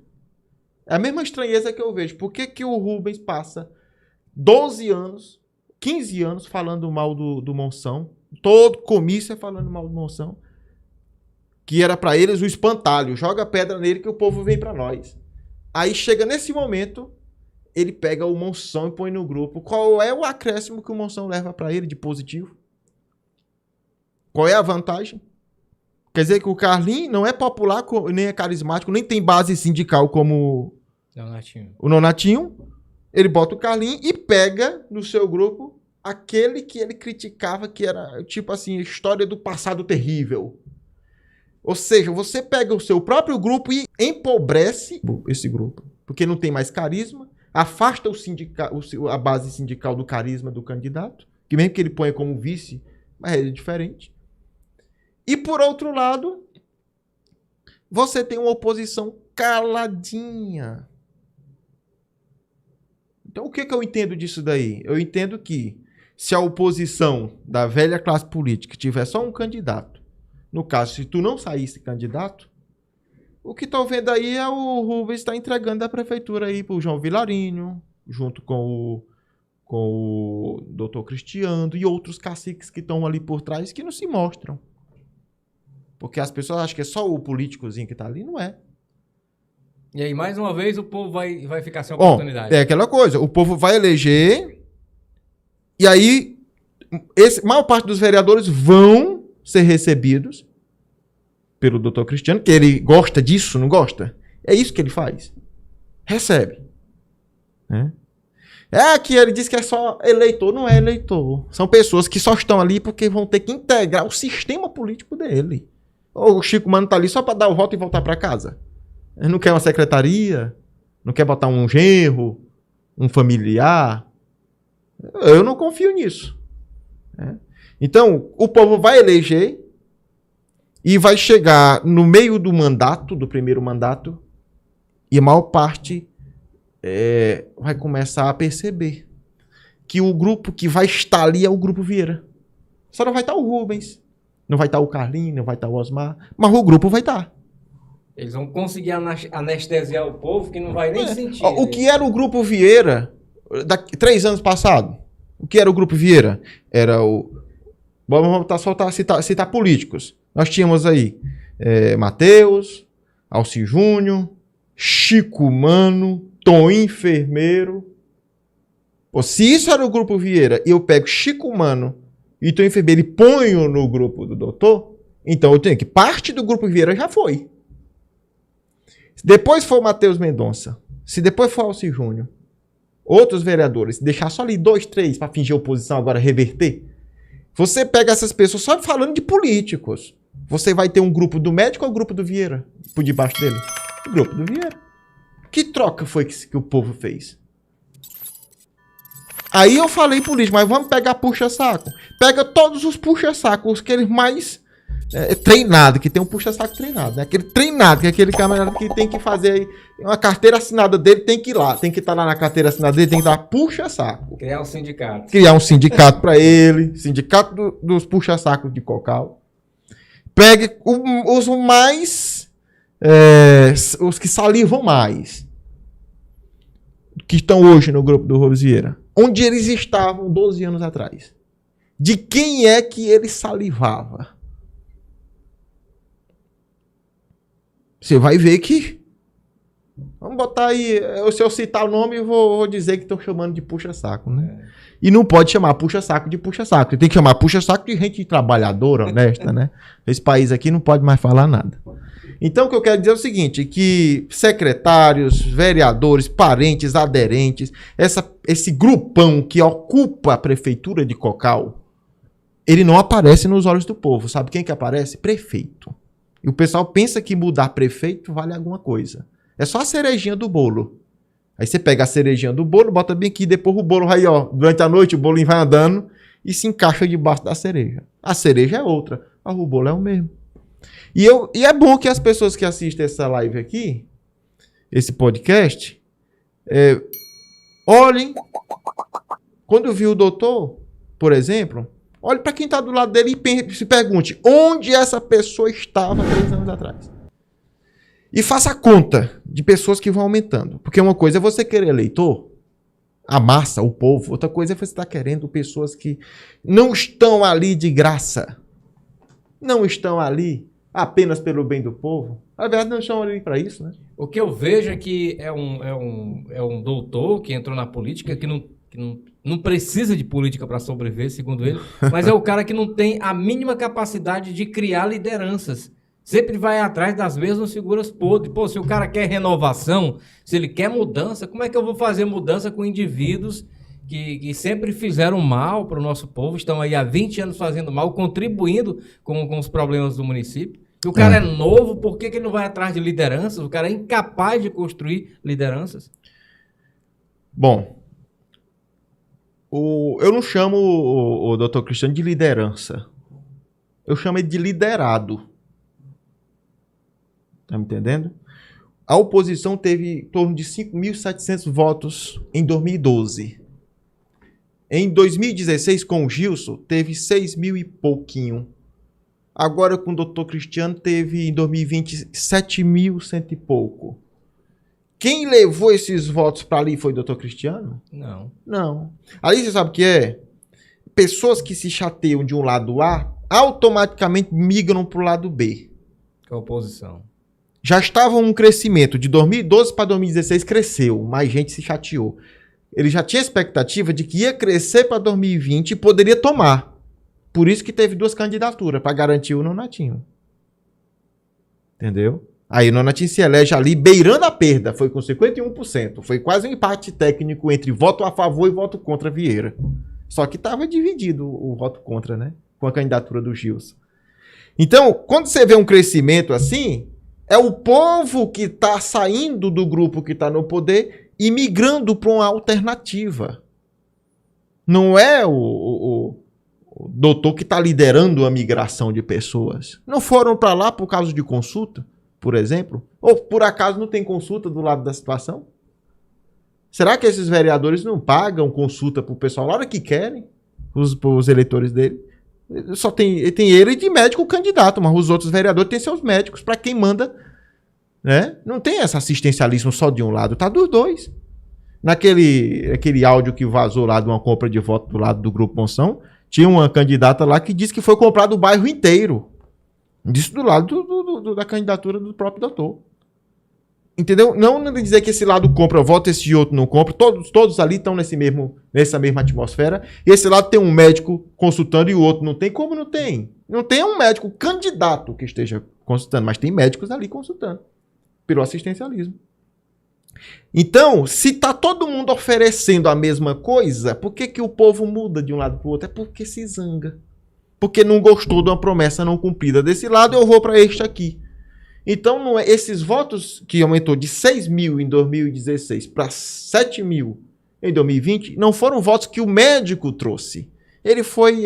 É a mesma estranheza que eu vejo. Por que o Rubens passa 12 anos, 15 anos falando mal do Monção? Todo comício é falando mal do Monção. Que era para eles o espantalho. Joga pedra nele que o povo vem para nós. Aí chega nesse momento, ele pega o Monção e põe no grupo. Qual é o acréscimo que o Monção leva para ele de positivo? Qual é a vantagem? Quer dizer que o Carlinhos não é popular, nem é carismático, nem tem base sindical como o Nonatinho. Ele bota o Carlinhos e pega no seu grupo aquele que ele criticava, que era tipo assim, a história do passado terrível. Ou seja, você pega o seu próprio grupo e empobrece esse grupo, porque não tem mais carisma, afasta a base sindical do carisma do candidato, que mesmo que ele ponha como vice, mas é diferente. E por outro lado, você tem uma oposição caladinha. Então o que eu entendo disso daí? Eu entendo que se a oposição da velha classe política tiver só um candidato, no caso, se tu não saísse candidato, o que estou vendo aí é o Rubens está entregando a prefeitura aí pro João Vilarinho, junto com o doutor Cristiano e outros caciques que estão ali por trás que não se mostram. Porque as pessoas acham que é só o políticozinho que está ali, não é. E aí, mais uma vez, o povo vai ficar sem oportunidade. É aquela coisa, o povo vai eleger e aí a maior parte dos vereadores vão ser recebidos pelo doutor Cristiano, que ele gosta disso, não gosta? É isso que ele faz. Recebe. É que ele diz que é só eleitor. Não é eleitor. São pessoas que só estão ali porque vão ter que integrar o sistema político dele. Ou o Chico Mano tá ali só para dar o voto e voltar para casa. Ele não quer uma secretaria, não quer botar um genro, um familiar. Eu não confio nisso. Então, o povo vai eleger e vai chegar no meio do mandato, do primeiro mandato, e a maior parte vai começar a perceber que o grupo que vai estar ali é o Grupo Vieira. Só não vai estar o Rubens, não vai estar o Carlinhos, não vai estar o Osmar, mas o grupo vai estar. Eles vão conseguir anestesiar o povo que não vai nem sentir. O que era o Grupo Vieira 3 anos passados? O que era o Grupo Vieira? Era o... Vamos citar políticos. Nós tínhamos aí Matheus, Alci Júnior, Chico Mano, Tom Enfermeiro. Pô, se isso era o Grupo Vieira e eu pego Chico Mano e Tom Enfermeiro e ponho no grupo do doutor, então eu tenho que parte do Grupo Vieira já foi. Se depois for o Matheus Mendonça, se depois for Alci Júnior, outros vereadores, deixar só ali 2, 3 para fingir oposição, agora reverter, você pega essas pessoas só falando de políticos. Você vai ter um grupo do médico ou o grupo do Vieira por debaixo dele? O grupo do Vieira. Que troca foi que o povo fez? Aí eu falei político, mas vamos pegar puxa-saco. Pega todos os puxa-sacos, aqueles mais treinados, que tem um puxa-saco treinado, né? Aquele treinado, que é aquele camarada que tem que fazer Uma carteira assinada dele tem que ir lá. Tem que estar lá na carteira assinada dele, tem que estar puxa-saco. Criar um sindicato. Criar um sindicato para ele. Sindicato dos puxa-sacos de Cocal. Pegue os mais... os que salivam mais. Que estão hoje no grupo do Rubens Vieira. Onde eles estavam 12 anos atrás. De quem é que ele salivava? Você vai ver que... Vamos botar aí... Se eu citar o nome, eu vou dizer que estão chamando de puxa-saco, né? E não pode chamar puxa-saco de puxa-saco. Tem que chamar puxa-saco de gente trabalhadora, honesta, né? Esse país aqui não pode mais falar nada. Então, o que eu quero dizer é o seguinte, que secretários, vereadores, parentes, aderentes, esse grupão que ocupa a prefeitura de Cocal, ele não aparece nos olhos do povo. Sabe quem que aparece? Prefeito. E o pessoal pensa que mudar prefeito vale alguma coisa. É só a cerejinha do bolo. Aí você pega a cerejinha do bolo, bota bem aqui, depois o bolo vai, ó, durante a noite o bolinho vai andando e se encaixa debaixo da cereja. A cereja é outra, mas o bolo é o mesmo. E é bom que as pessoas que assistem essa live aqui, esse podcast, olhem, quando viu o doutor, por exemplo, olhe para quem está do lado dele e se pergunte onde essa pessoa estava 3 anos atrás. E faça a conta de pessoas que vão aumentando. Porque uma coisa é você querer eleitor, a massa, o povo. Outra coisa é você estar querendo pessoas que não estão ali de graça. Não estão ali apenas pelo bem do povo. Na verdade, não estão ali para isso, né? O que eu vejo é que é um doutor que entrou na política, que não precisa de política para sobreviver, segundo ele, mas é o cara que não tem a mínima capacidade de criar lideranças. Sempre vai atrás das mesmas figuras podres. Pô, se o cara quer renovação, se ele quer mudança, como é que eu vou fazer mudança com indivíduos que sempre fizeram mal para o nosso povo, estão aí há 20 anos fazendo mal, contribuindo com os problemas do município? E o cara é novo, por que ele não vai atrás de lideranças? O cara é incapaz de construir lideranças. Bom, eu não chamo o doutor Cristiano de liderança. Eu chamo ele de liderado. Tá me entendendo? A oposição teve em torno de 5.700 votos em 2012. Em 2016, com o Gilson, teve 6.000 e pouquinho. Agora, com o doutor Cristiano, teve em 2020 7.100 e pouco. Quem levou esses votos para ali foi o doutor Cristiano? Não. Não. Ali você sabe o que é? Pessoas que se chateiam de um lado A, automaticamente migram para o lado B. Que é a oposição. Já estava um crescimento. De 2012 para 2016 cresceu. Mais gente se chateou. Ele já tinha expectativa de que ia crescer para 2020 e poderia tomar. Por isso que teve 2 candidaturas, para garantir o Nonatinho. Entendeu? Aí o Nonatinho se elege ali, beirando a perda. Foi com 51%. Foi quase um empate técnico entre voto a favor e voto contra Vieira. Só que estava dividido o voto contra, né? Com a candidatura do Gilson. Então, quando você vê um crescimento assim, é o povo que está saindo do grupo que está no poder e migrando para uma alternativa. Não é o doutor que está liderando a migração de pessoas. Não foram para lá por causa de consulta, por exemplo? Ou por acaso não tem consulta do lado da situação? Será que esses vereadores não pagam consulta para o pessoal na hora que querem? Os eleitores dele? Só tem ele de médico candidato, mas os outros vereadores têm seus médicos para quem manda, né? Não tem esse assistencialismo só de um lado, tá dos dois. Aquele áudio que vazou lá de uma compra de voto do lado do Grupo Monção, tinha uma candidata lá que disse que foi comprado o bairro inteiro. Disso do lado da candidatura do próprio doutor. Entendeu? Não dizer que esse lado compra voto, esse outro não compra. Todos ali estão nessa mesma atmosfera. E esse lado tem um médico consultando e o outro não tem. Como não tem? Não tem um médico candidato que esteja consultando, mas tem médicos ali consultando. Pelo assistencialismo. Então, se está todo mundo oferecendo a mesma coisa, por que o povo muda de um lado para o outro? É porque se zanga. Porque não gostou de uma promessa não cumprida desse lado, eu vou para este aqui. Então, não é, esses votos que aumentou de 6.000 em 2016 para 7.000 em 2020, não foram votos que o médico trouxe. Ele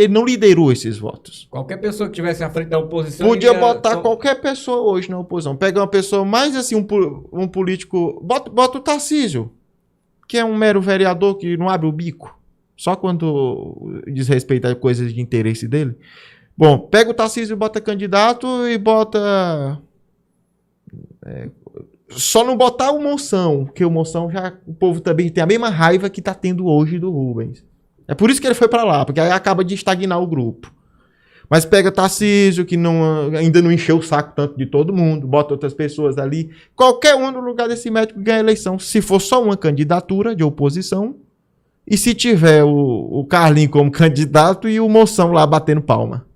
não liderou esses votos. Qualquer pessoa que tivesse à frente da oposição... Podia botar qualquer pessoa hoje na oposição. Pega uma pessoa mais assim, um político... Bota o Tarcísio, que é um mero vereador que não abre o bico. Só quando diz respeito a coisas de interesse dele. Bom, pega o Tarcísio, bota candidato e bota... Só não botar o Moção, porque o Moção o povo também tem a mesma raiva que tá tendo hoje do Rubens. É por isso que ele foi para lá, porque aí acaba de estagnar o grupo. Mas pega Tarcísio, que ainda não encheu o saco tanto de todo mundo, bota outras pessoas ali. Qualquer um no lugar desse médico ganha a eleição. Se for só uma candidatura de oposição, e se tiver o Carlinho como candidato e o Moção lá batendo palma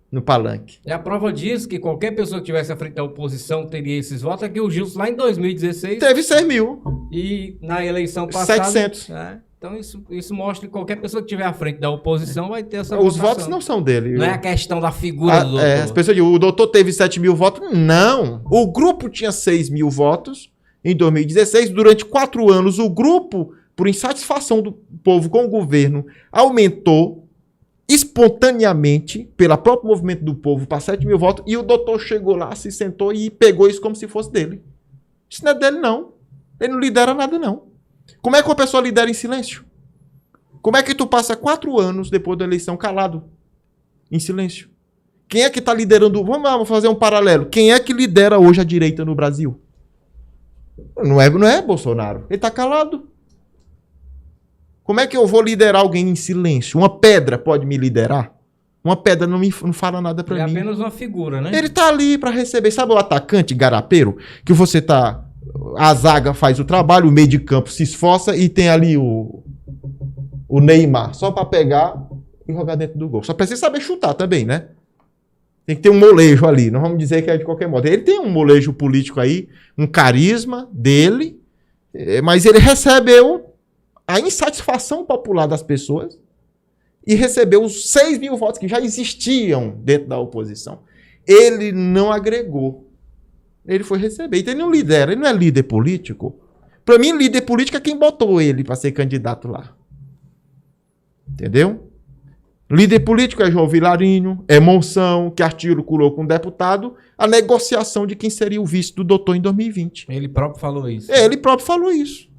no palanque. E a prova diz que qualquer pessoa que tivesse à frente da oposição teria esses votos. É que o Gilson lá em 2016... Teve 6 mil. E na eleição passada... 700. Então isso mostra que qualquer pessoa que estiver à frente da oposição vai ter essa Os votação. votos não são dele. Não é a questão da figura do doutor. As pessoas dizem, o doutor teve 7 mil votos. Não. O grupo tinha 6 mil votos em 2016. Durante 4 anos, o grupo, por insatisfação do povo com o governo, aumentou espontaneamente, pelo próprio movimento do povo, para 7 mil votos. E o doutor chegou lá, se sentou e pegou isso como se fosse dele. Isso não é dele, não. Ele não lidera nada, não. Como é que uma pessoa lidera em silêncio? Como é que tu passa 4 anos depois da eleição calado? Em silêncio. Quem é que está liderando? Vamos fazer um paralelo. Quem é que lidera hoje a direita no Brasil? Não é Bolsonaro. Ele está calado. Como é que eu vou liderar alguém em silêncio? Uma pedra pode me liderar? Uma pedra não fala nada para mim. É apenas uma figura, né? Ele está ali para receber. Sabe o atacante garapeiro? Que você tá... A zaga faz o trabalho, o meio de campo se esforça e tem ali o Neymar só para pegar e jogar dentro do gol. Só precisa saber chutar também, né? Tem que ter um molejo ali. Não vamos dizer que é de qualquer modo. Ele tem um molejo político aí, um carisma dele, mas ele recebeu a insatisfação popular das pessoas e recebeu os 6 mil votos que já existiam dentro da oposição. Ele não agregou. Ele foi receber. Então ele não lidera, ele não é líder político. Para mim, líder político é quem botou ele para ser candidato lá. Entendeu? Líder político é João Vilarinho, é Monção, que articulou com o deputado a negociação de quem seria o vice do doutor em 2020. Ele próprio falou isso. Ele próprio falou isso.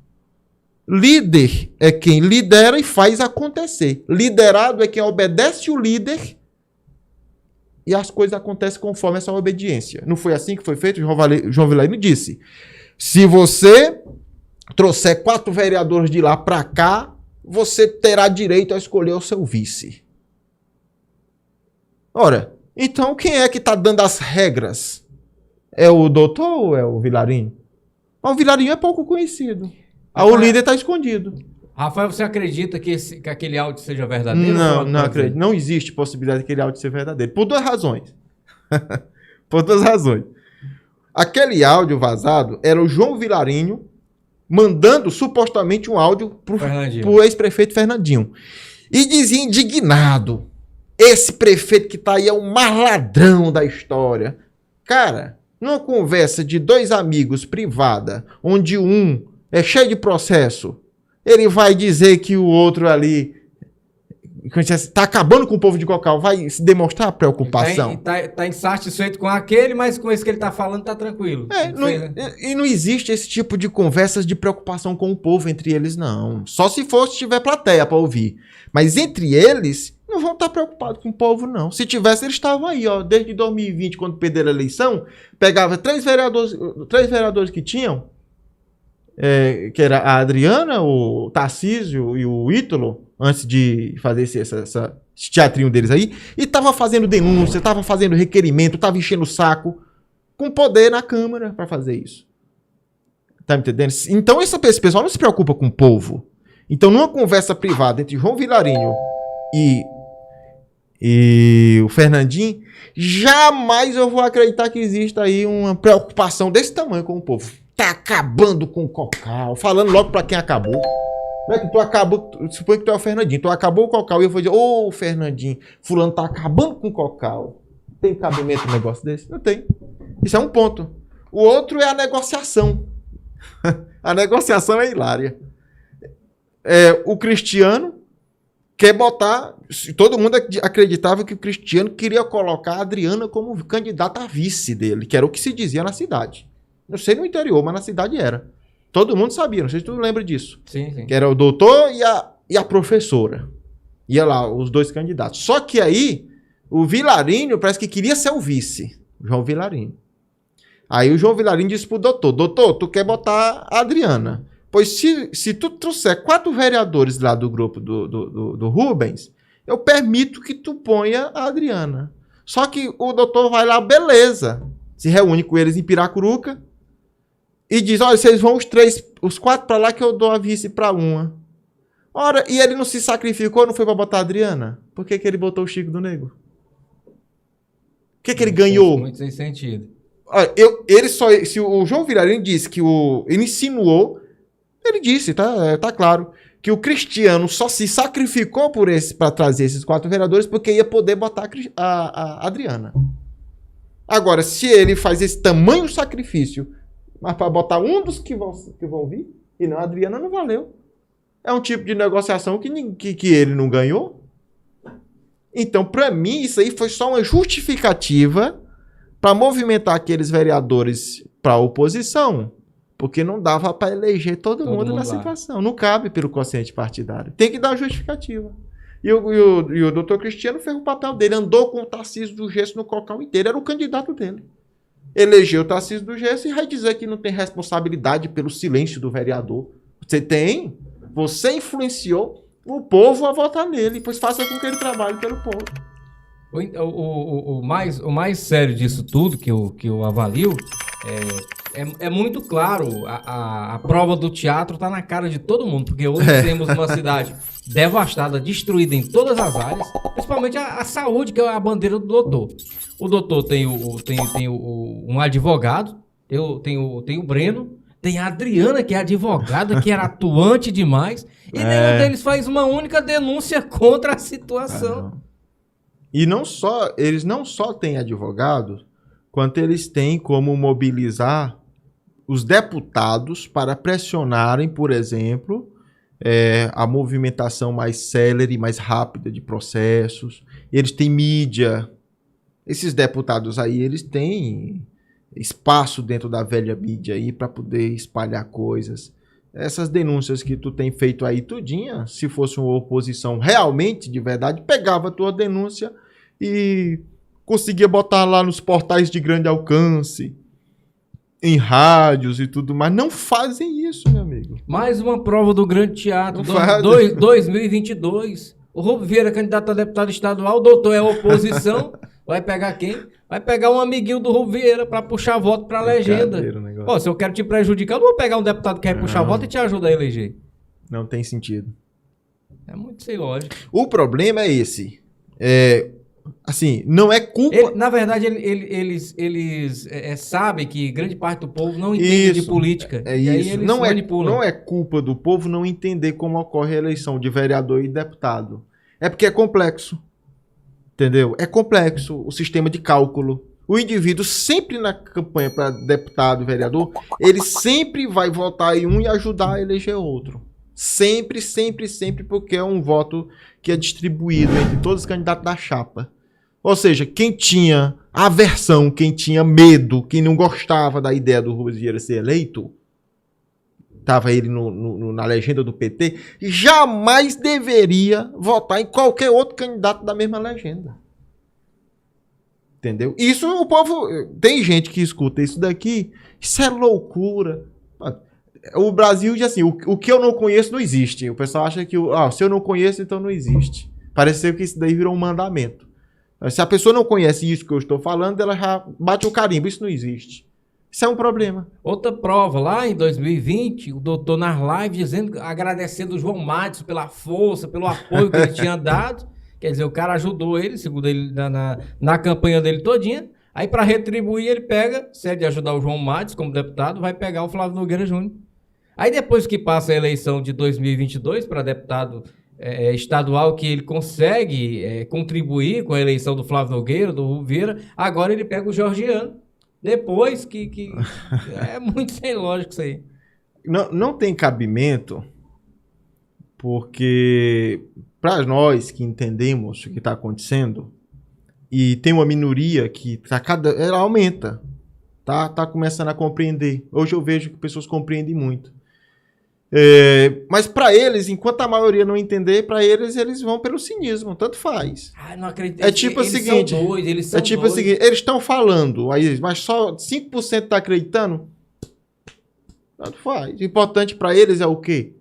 Líder é quem lidera e faz acontecer. Liderado é quem obedece o líder e as coisas acontecem conforme essa obediência. Não foi assim que foi feito? João Vilarinho disse, se você trouxer 4 vereadores de lá para cá, você terá direito a escolher o seu vice. Ora, então quem é que está dando as regras? É o doutor ou é o Vilarinho? O Vilarinho é pouco conhecido. O líder está escondido. Rafael, você acredita que aquele áudio seja verdadeiro? Não acredito. Não existe possibilidade daquele áudio ser verdadeiro. Por 2 razões. Por 2 razões. Aquele áudio vazado era o João Vilarinho mandando supostamente um áudio pro ex-prefeito Fernandinho. E dizia indignado, esse prefeito que tá aí é o mais ladrão da história. Cara, numa conversa de 2 amigos privada, onde um é cheio de processo, ele vai dizer que o outro ali está acabando com o povo de Cocal, vai se demonstrar preocupação. Tá insatisfeito com aquele, mas com esse que ele está falando tá tranquilo. E não existe esse tipo de conversas de preocupação com o povo entre eles, não. Só se tiver plateia para ouvir. Mas entre eles, não vão estar preocupados com o povo, não. Se tivesse, eles estavam aí, ó, desde 2020, quando perderam a eleição, pegava 3 vereadores que tinham, que era a Adriana, o Tarcísio e o Ítalo, antes de fazer esse teatrinho deles aí, e tava fazendo denúncia, tava fazendo requerimento, tava enchendo o saco, com poder na Câmara para fazer isso. Tá me entendendo? Então esse pessoal não se preocupa com o povo. Então numa conversa privada entre João Vilarinho e o Fernandinho, jamais eu vou acreditar que exista aí uma preocupação desse tamanho com o povo. Tá acabando com o Cocal, falando logo pra quem acabou. Não é que tu acabou, suponho que tu é o Fernandinho, tu acabou o Cocal e eu vou dizer, ô Fernandinho, fulano tá acabando com o Cocal. Tem cabimento um negócio desse? Não tem. Isso é um ponto. O outro é a negociação. A negociação é hilária. O Cristiano quer botar... Todo mundo acreditava que o Cristiano queria colocar a Adriana como candidata a vice dele, que era o que se dizia na cidade. Não sei no interior, mas na cidade era. Todo mundo sabia, não sei se tu lembra disso. Sim, sim. Que era o doutor e a professora. Ia lá, os dois candidatos. Só que aí, o Vilarinho parece que queria ser o vice. O João Vilarinho. Aí o João Vilarinho disse pro doutor, tu quer botar a Adriana? Pois se tu trouxer 4 vereadores lá do grupo do Rubens, eu permito que tu ponha a Adriana. Só que o doutor vai lá, beleza. Se reúne com eles em Piracuruca e diz, olha, vocês vão os 4 para lá que eu dou a vice para uma. Ora, e ele não se sacrificou, não foi para botar a Adriana? Por que ele botou o Chico do Negro? O que ele ganhou? Muito sem sentido. Olha, se o João Vilarinho disse que ele insinuou, ele disse, tá claro, que o Cristiano só se sacrificou para trazer esses 4 vereadores porque ia poder botar a Adriana. Agora, se ele faz esse tamanho sacrifício, mas para botar um dos que vão vir, e não a Adriana, não valeu. É um tipo de negociação que ele não ganhou. Então, para mim, isso aí foi só uma justificativa para movimentar aqueles vereadores para a oposição, porque não dava para eleger todo mundo na situação. Não cabe pelo quociente partidário. Tem que dar uma justificativa. E o doutor Cristiano fez o papel dele, andou com o Tarcísio do Gesso no cocão inteiro, era o candidato dele. Elegeu o Tarcísio do Gesso e vai dizer que não tem responsabilidade pelo silêncio do vereador. Você tem. Você influenciou o povo a votar nele, pois faça com que ele trabalhe pelo povo. O mais sério disso tudo, que eu avalio, é muito claro, a prova do teatro está na cara de todo mundo, porque hoje temos uma cidade devastada, destruída em todas as áreas, principalmente a saúde, que é a bandeira do doutor. O doutor tem um advogado, tem o Breno, tem a Adriana, que é advogada, que era atuante demais, e nenhum deles faz uma única denúncia contra a situação. E eles não só têm advogados, quanto eles têm como mobilizar os deputados para pressionarem, por exemplo, a movimentação mais célere, mais rápida de processos. Eles têm mídia. Esses deputados aí, eles têm espaço dentro da velha mídia aí para poder espalhar coisas. Essas denúncias que tu tem feito aí tudinha, se fosse uma oposição realmente, de verdade, pegava a tua denúncia e conseguia botar lá nos portais de grande alcance, em rádios e tudo mais. Não fazem isso, meu amigo. Mais uma prova do grande teatro. 2022. O Rubens Vieira, candidato a deputado estadual, o doutor é oposição. Vai pegar quem? Vai pegar um amiguinho do Rubens Vieira para puxar voto para a legenda. Pô, se eu quero te prejudicar, eu não vou pegar um deputado que quer puxar voto e te ajuda a eleger. Não tem sentido. É muito sem lógica. O problema é esse. Assim, não é culpa... Na verdade, eles sabem que grande parte do povo não entende de política. E aí eles manipulam. Não é culpa do povo não entender como ocorre a eleição de vereador e deputado. É porque é complexo. Entendeu? É complexo o sistema de cálculo. O indivíduo sempre na campanha para deputado e vereador, ele sempre vai votar em um e ajudar a eleger outro. Sempre, sempre, sempre, porque é um voto que é distribuído entre todos os candidatos da chapa. Ou seja, quem tinha aversão, quem tinha medo, quem não gostava da ideia do Rubens Vieira ser eleito, estava ele na legenda do PT, jamais deveria votar em qualquer outro candidato da mesma legenda. Entendeu? Isso o povo... Tem gente que escuta isso daqui, isso é loucura. O Brasil diz assim, o que eu não conheço não existe. O pessoal acha que se eu não conheço, então não existe. Pareceu que isso daí virou um mandamento. Se a pessoa não conhece isso que eu estou falando, ela já bate o carimbo. Isso não existe. Isso é um problema. Outra prova, lá em 2020, o doutor nas lives agradecendo o João Matos pela força, pelo apoio que ele tinha dado. Quer dizer, o cara ajudou ele, segundo ele, na campanha dele todinha. Aí, para retribuir, ele pega, cede de ajudar o João Matos como deputado, vai pegar o Flávio Nogueira Júnior. Aí, depois que passa a eleição de 2022 para deputado estadual, que ele consegue contribuir com a eleição do Flávio Nogueira, do Rubens Vieira, agora ele pega o Georgiano. Depois que é muito sem lógica isso aí. Não tem cabimento Porque para nós que entendemos o que está acontecendo, e tem uma minoria que ela aumenta, tá começando a compreender. Hoje eu vejo que pessoas compreendem muito. Mas para eles, enquanto a maioria não entender, para eles vão pelo cinismo, tanto faz. Não acredito. É tipo o seguinte, Eles são o seguinte, eles estão falando, aí, mas só 5% está acreditando. Tanto faz. O importante para eles é o quê?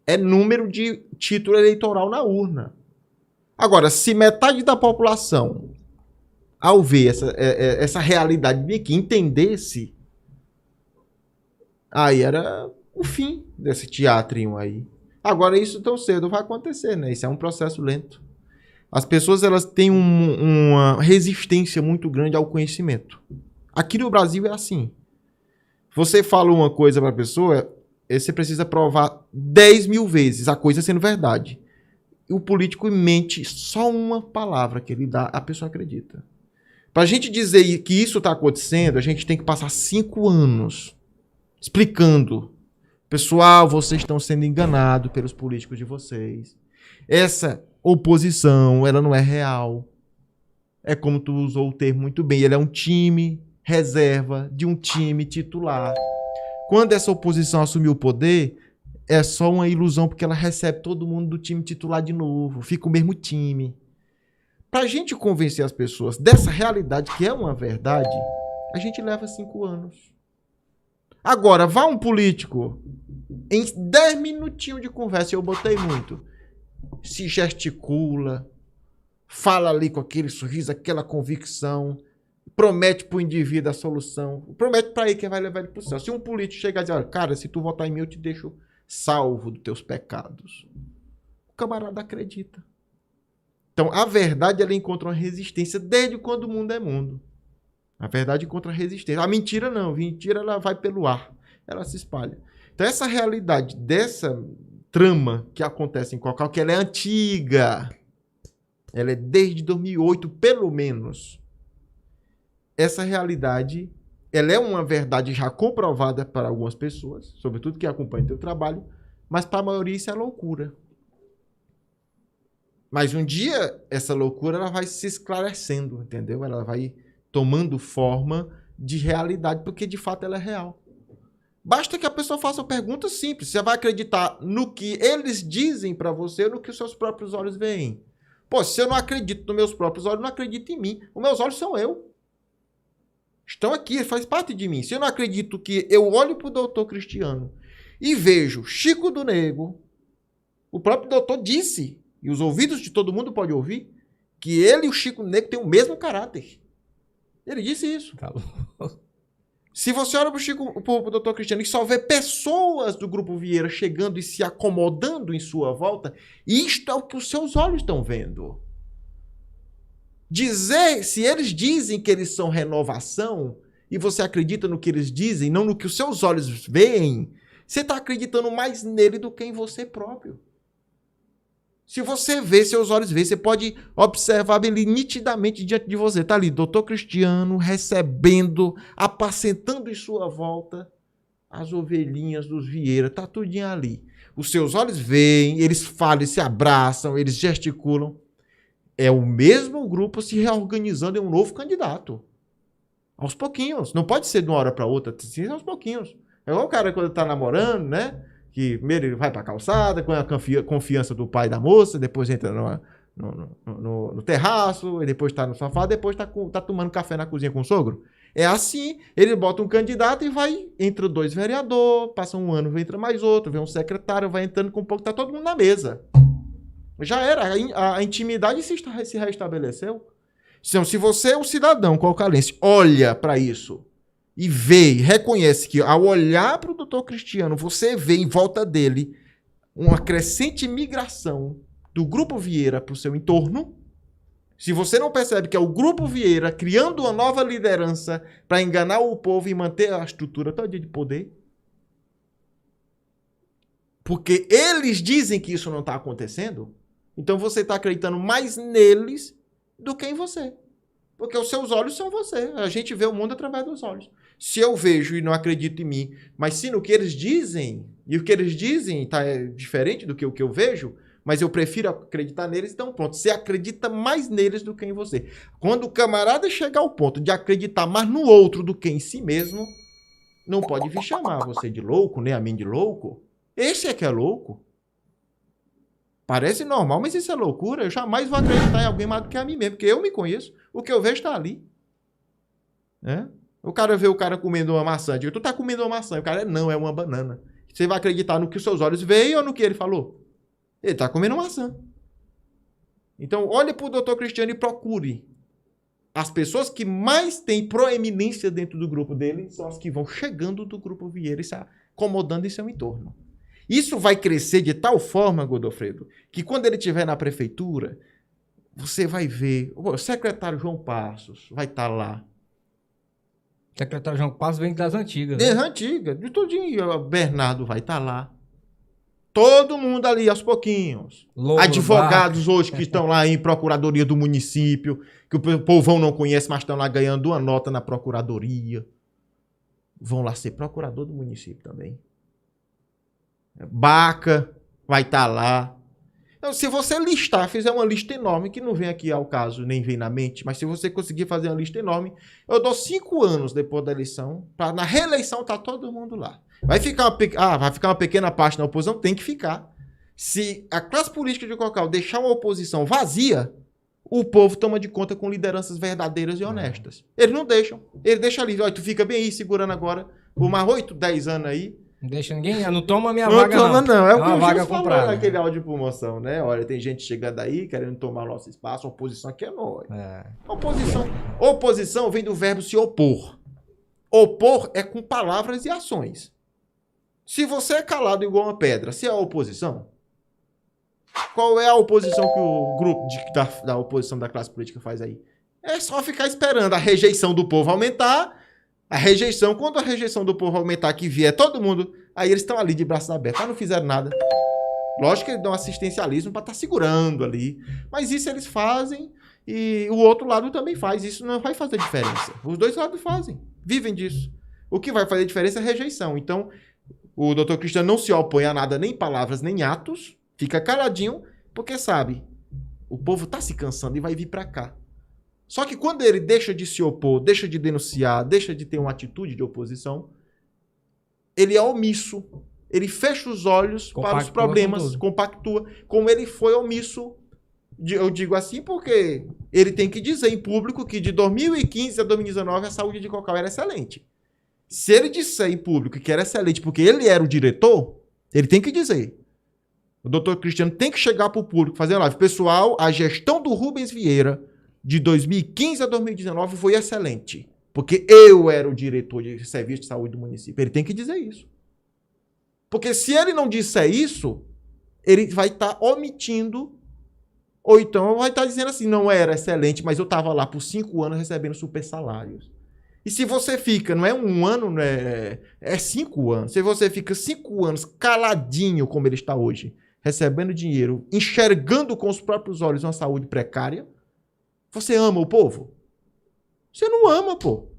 É número de título eleitoral na urna. Agora, se metade da população, ao ver essa realidade bem aqui, entendesse, aí era o fim desse teatrinho aí. Agora, isso tão cedo vai acontecer, né? Isso é um processo lento. As pessoas, elas têm uma resistência muito grande ao conhecimento. Aqui no Brasil é assim. Você fala uma coisa para a pessoa, você precisa provar 10 mil vezes a coisa sendo verdade. E o político mente só uma palavra que ele dá, a pessoa acredita. Para a gente dizer que isso está acontecendo, a gente tem que passar 5 anos explicando. Pessoal, vocês estão sendo enganados pelos políticos de vocês. Essa oposição, ela não é real. É como tu usou o termo muito bem. Ele é um time reserva de um time titular. Quando essa oposição assumiu o poder, é só uma ilusão, porque ela recebe todo mundo do time titular de novo. Fica o mesmo time. Para a gente convencer as pessoas dessa realidade, que é uma verdade, a gente leva 5 anos. Agora, vá um político, em 10 minutinhos de conversa, eu botei muito, se gesticula, fala ali com aquele sorriso, aquela convicção, promete para o indivíduo a solução, promete para ele que vai levar ele para o céu. Se um político chegar e dizer, olha, cara, se tu votar em mim, eu te deixo salvo dos teus pecados. O camarada acredita. Então, a verdade, ela encontra uma resistência desde quando o mundo é mundo. A verdade encontra resistência. A mentira não. A mentira, ela vai pelo ar. Ela se espalha. Então, essa realidade dessa trama que acontece em Cocal, que ela é antiga. Ela é desde 2008, pelo menos. Essa realidade, ela é uma verdade já comprovada para algumas pessoas, sobretudo que acompanham o teu trabalho, mas para a maioria isso é loucura. Mas um dia, essa loucura ela vai se esclarecendo, entendeu? Ela vai tomando forma de realidade, porque de fato ela é real. Basta que a pessoa faça uma pergunta simples. Você vai acreditar no que eles dizem para você ou no que os seus próprios olhos veem? Pô, se eu não acredito nos meus próprios olhos, não acredito em mim. Os meus olhos são eu. Estão aqui, faz parte de mim. Se eu não acredito que eu olho para o doutor Cristiano e vejo Chico do Nego, o próprio doutor disse, e os ouvidos de todo mundo podem ouvir, que ele e o Chico do Nego têm o mesmo caráter. Ele disse isso. Tá louco. Se você olha para o doutor Cristiano e só vê pessoas do Grupo Vieira chegando e se acomodando em sua volta, isto é o que os seus olhos estão vendo. Dizer, se eles dizem que eles são renovação, e você acredita no que eles dizem, não no que os seus olhos veem, você está acreditando mais nele do que em você próprio. Se você vê, seus olhos veem, você pode observar ele nitidamente diante de você. Está ali, doutor Cristiano, recebendo, apacentando em sua volta as ovelhinhas dos Vieira. Está tudinho ali. Os seus olhos veem, eles falam, eles se abraçam, eles gesticulam. É o mesmo grupo se reorganizando em um novo candidato. Aos pouquinhos. Não pode ser de uma hora para outra, sim, aos pouquinhos. É igual o cara quando está namorando, né? Que primeiro ele vai para a calçada, com a confiança do pai da moça, depois entra no terraço, e depois está no sofá, depois tá tomando café na cozinha com o sogro. É assim, ele bota um candidato e vai, entra 2 vereadores, passa um ano, entra mais outro, vem um secretário, vai entrando com um pouco, tá todo mundo na mesa. Já era, a intimidade se restabeleceu. Então, se você é um cidadão cocalense, olha para isso, e vê, reconhece que ao olhar para o doutor Cristiano, você vê em volta dele uma crescente migração do Grupo Vieira para o seu entorno. Se você não percebe que é o Grupo Vieira criando uma nova liderança para enganar o povo e manter a estrutura toda de poder, porque eles dizem que isso não está acontecendo, então você está acreditando mais neles do que em você. Porque os seus olhos são você. A gente vê o mundo através dos olhos. Se eu vejo e não acredito em mim, mas sim no que eles dizem, E o que eles dizem tá diferente do que o que eu vejo, mas eu prefiro acreditar neles, então pronto. Você acredita mais neles do que em você. Quando o camarada chegar ao ponto de acreditar mais no outro do que em si mesmo, não pode vir chamar você de louco, nem a mim de louco. Esse é que é louco. Parece normal, mas isso é loucura. Eu jamais vou acreditar em alguém mais do que a mim mesmo, porque eu me conheço. O que eu vejo está ali. O cara vê o cara comendo uma maçã. Digo, tu tá comendo uma maçã. O cara, não, é uma banana. Você vai acreditar no que os seus olhos veem ou no que ele falou? Ele tá comendo maçã. Então, olha pro Dr. Cristiano e procure. As pessoas que mais têm proeminência dentro do grupo dele são as que vão chegando do grupo Vieira e se acomodando em seu entorno. Isso vai crescer de tal forma, Godofredo, que quando ele estiver na prefeitura, você vai ver, o secretário João Passos vai estar lá. O secretário João Passos vem das antigas. Né? Das antigas, de tudinho. O Bernardo vai estar lá. Todo mundo ali, aos pouquinhos. Louro, advogados hoje que estão lá em procuradoria do município, que o povão não conhece, mas estão lá ganhando uma nota na procuradoria. Vão lá ser procurador do município também. Baca vai estar lá. Então, se você listar, fizer uma lista enorme, que não vem aqui ao caso, nem vem na mente, mas se você conseguir fazer uma lista enorme, eu dou 5 anos depois da eleição, para na reeleição tá todo mundo lá. Vai ficar uma pequena parte na oposição? Tem que ficar. Se a classe política de Cocal deixar uma oposição vazia, o povo toma de conta com lideranças verdadeiras e honestas. Eles não deixam. Ele deixa ali, olha, tu fica bem aí, segurando agora, por mais 8, 10 anos aí. Não deixa ninguém, não toma minha vaga não. Não toma não, é o que uma o vaga Gil falou comprada. naquele áudio de promoção, né? Olha, tem gente chegando aí, querendo tomar nosso espaço, a oposição aqui é nós. Oposição vem do verbo se opor. Opor é com palavras e ações. Se você é calado igual uma pedra, se é a oposição, qual é a oposição que o grupo da oposição da classe política faz aí? É só ficar esperando a rejeição do povo aumentar. A rejeição, quando a rejeição do povo aumentar, que vier todo mundo, aí eles estão ali de braços abertos, não fizeram nada. Lógico que eles dão assistencialismo para estar segurando ali, mas isso eles fazem e o outro lado também faz. Isso não vai fazer diferença. Os dois lados fazem, vivem disso. O que vai fazer diferença é a rejeição. Então, o Dr. Cristiano não se opõe a nada, nem palavras, nem atos, fica caladinho, porque sabe, o povo está se cansando e vai vir para cá. Só que quando ele deixa de se opor, deixa de denunciar, deixa de ter uma atitude de oposição, ele é omisso. Ele fecha os olhos para os problemas, compactua, como ele foi omisso. Eu digo assim porque ele tem que dizer em público que de 2015 a 2019 a saúde de Cocal era excelente. Se ele disser em público que era excelente porque ele era o diretor, ele tem que dizer. O Dr. Cristiano tem que chegar para o público, fazer uma live. Pessoal, a gestão do Rubens Vieira de 2015 a 2019 foi excelente, porque eu era o diretor de serviço de saúde do município. Ele tem que dizer isso. Porque se ele não disser isso, ele vai estar omitindo, ou então vai estar dizendo assim, não era excelente, mas eu estava lá por 5 anos recebendo super salários. E se você fica, não é 1 ano, não é 5 anos, se você fica 5 anos caladinho como ele está hoje, recebendo dinheiro, enxergando com os próprios olhos uma saúde precária, você ama o povo? Você não ama, pô.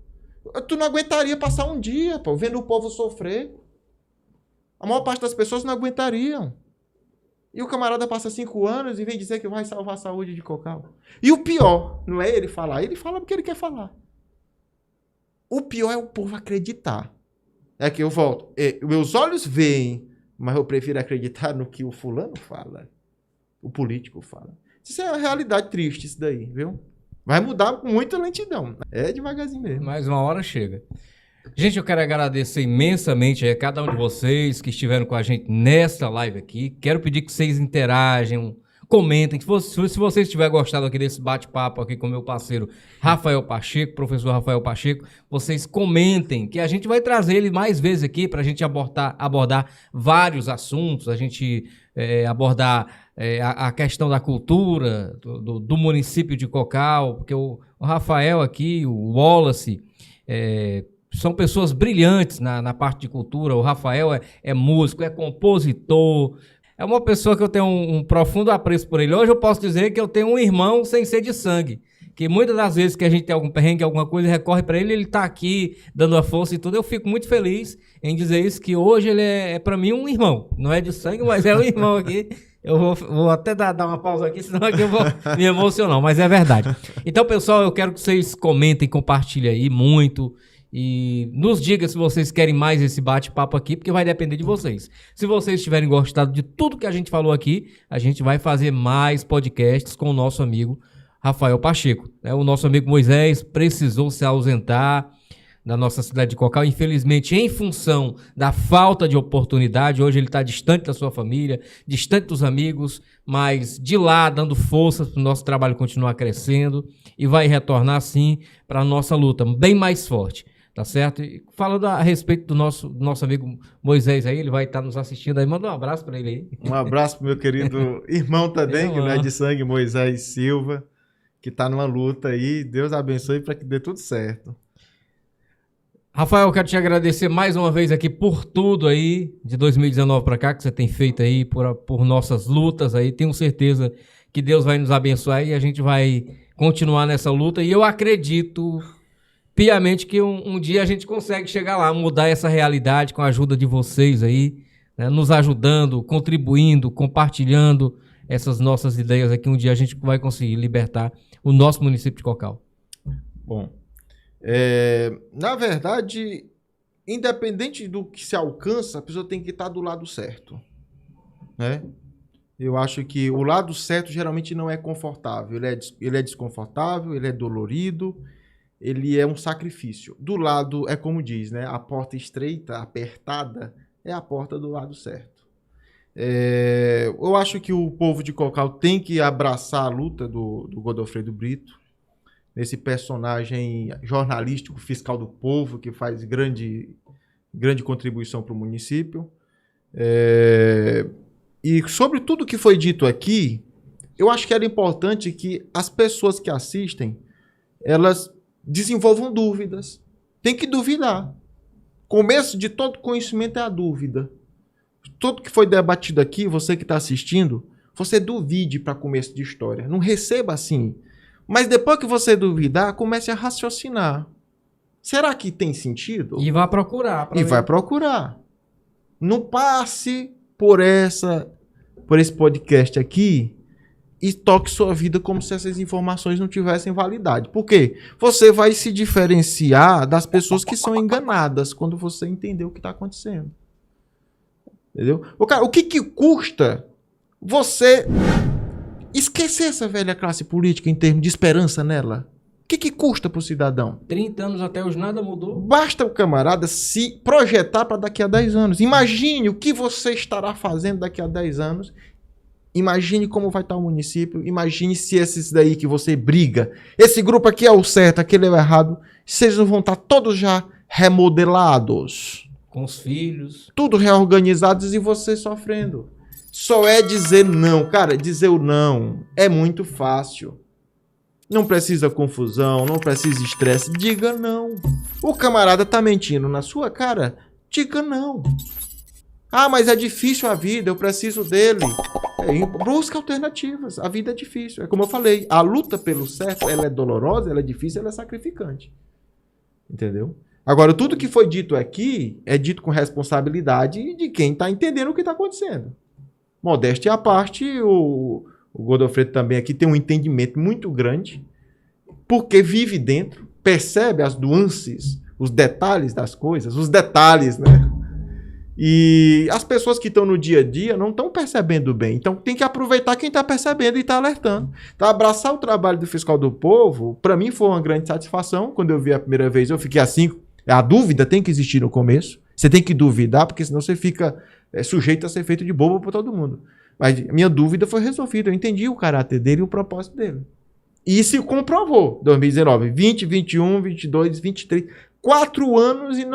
Tu não aguentaria passar um dia, pô, vendo o povo sofrer. A maior parte das pessoas não aguentariam. E o camarada passa 5 anos e vem dizer que vai salvar a saúde de Cocal. E o pior, não é ele falar. Ele fala porque ele quer falar. O pior é o povo acreditar. É que eu volto. Meus olhos veem, mas eu prefiro acreditar no que o fulano fala. O político fala. Isso é uma realidade triste, isso daí, viu? Vai mudar com muita lentidão. É devagarzinho mesmo. Mas uma hora chega. Gente, eu quero agradecer imensamente a cada um de vocês que estiveram com a gente nesta live aqui. Quero pedir que vocês interajam, comentem. Se vocês tiverem gostado aqui desse bate-papo aqui com o meu parceiro Rafael Pacheco, professor Rafael Pacheco, vocês comentem, que a gente vai trazer ele mais vezes aqui para a gente abordar vários assuntos, a gente abordar a questão da cultura do município de Cocal, porque o Rafael aqui, o Wallace, são pessoas brilhantes na parte de cultura. O Rafael é músico, é compositor, é uma pessoa que eu tenho um profundo apreço por ele. Hoje eu posso dizer que eu tenho um irmão sem ser de sangue, que muitas das vezes que a gente tem algum perrengue, alguma coisa, recorre para ele tá aqui dando a força e tudo. Eu fico muito feliz em dizer isso, que hoje ele é para mim um irmão. Não é de sangue, mas é um irmão aqui. Eu vou até dar uma pausa aqui, senão aqui eu vou me emocionar, mas é verdade. Então, pessoal, eu quero que vocês comentem, compartilhem aí muito e nos digam se vocês querem mais esse bate-papo aqui, porque vai depender de vocês. Se vocês tiverem gostado de tudo que a gente falou aqui, a gente vai fazer mais podcasts com o nosso amigo Rafael Pacheco. O nosso amigo Moisés precisou se ausentar da nossa cidade de Cocal, infelizmente, em função da falta de oportunidade. Hoje ele está distante da sua família, distante dos amigos, mas de lá dando forças para o nosso trabalho continuar crescendo e vai retornar sim para a nossa luta bem mais forte, tá certo? E falando a respeito do nosso amigo Moisés aí, ele vai estar nos assistindo aí, manda um abraço para ele aí. Um abraço pro meu querido irmão também, que não é de sangue, Moisés Silva, que está numa luta aí. Deus abençoe para que dê tudo certo. Rafael, eu quero te agradecer mais uma vez aqui por tudo aí, de 2019 para cá, que você tem feito aí, por nossas lutas aí. Tenho certeza que Deus vai nos abençoar e a gente vai continuar nessa luta. E eu acredito piamente que um dia a gente consegue chegar lá, mudar essa realidade com a ajuda de vocês aí, né, nos ajudando, contribuindo, compartilhando essas nossas ideias aqui. Um dia a gente vai conseguir libertar o nosso município de Cocal. Bom, na verdade, independente do que se alcança, a pessoa tem que estar do lado certo, né? Eu acho que o lado certo geralmente não é confortável. Ele é desconfortável, ele é dolorido, ele é um sacrifício. Do lado, é como diz, né? A porta estreita, apertada, é a porta do lado certo. Eu acho que o povo de Cocal tem que abraçar a luta do Godofredo Brito, esse personagem jornalístico, fiscal do povo, que faz grande contribuição para o município. E sobre tudo que foi dito aqui, eu acho que era importante que as pessoas que assistem, elas desenvolvam dúvidas. Tem que duvidar. Começo de todo conhecimento é a dúvida. Tudo que foi debatido aqui, você que está assistindo, você duvide para começo de história. Não receba assim. Mas depois que você duvidar, comece a raciocinar. Será que tem sentido? E vai procurar. Vai procurar. Não passe por esse podcast aqui e toque sua vida como se essas informações não tivessem validade. Por quê? Você vai se diferenciar das pessoas que são enganadas quando você entender o que está acontecendo. Entendeu? O que custa você esquecer essa velha classe política em termos de esperança nela? O que custa para o cidadão? 30 anos até hoje nada mudou. Basta o camarada se projetar para daqui a 10 anos. Imagine o que você estará fazendo daqui a 10 anos. Imagine como vai estar o município. Imagine se esses daí que você briga, esse grupo aqui é o certo, aquele é o errado, vocês não vão estar todos já remodelados. Com os filhos. Tudo reorganizados e você sofrendo. Só é dizer não. Cara, dizer o não é muito fácil. Não precisa confusão, não precisa estresse. Diga não. O camarada tá mentindo na sua cara? Diga não. Ah, mas é difícil a vida, eu preciso dele. Busca alternativas. A vida é difícil. É como eu falei, a luta pelo certo, ela é dolorosa, ela é difícil, ela é sacrificante. Entendeu? Agora, tudo que foi dito aqui é dito com responsabilidade de quem tá entendendo o que tá acontecendo. Modéstia à parte, o Godofredo também aqui tem um entendimento muito grande, porque vive dentro, percebe as nuances, os detalhes das coisas, os detalhes, né? E as pessoas que estão no dia a dia não estão percebendo bem. Então tem que aproveitar quem está percebendo e está alertando. Então, abraçar o trabalho do fiscal do povo, para mim foi uma grande satisfação. Quando eu vi a primeira vez, eu fiquei assim. A dúvida tem que existir no começo. Você tem que duvidar, porque senão você fica sujeito a ser feito de bobo por todo mundo. Mas a minha dúvida foi resolvida. Eu entendi o caráter dele e o propósito dele. E se comprovou. 2019, 20, 21, 22, 23. 4 anos e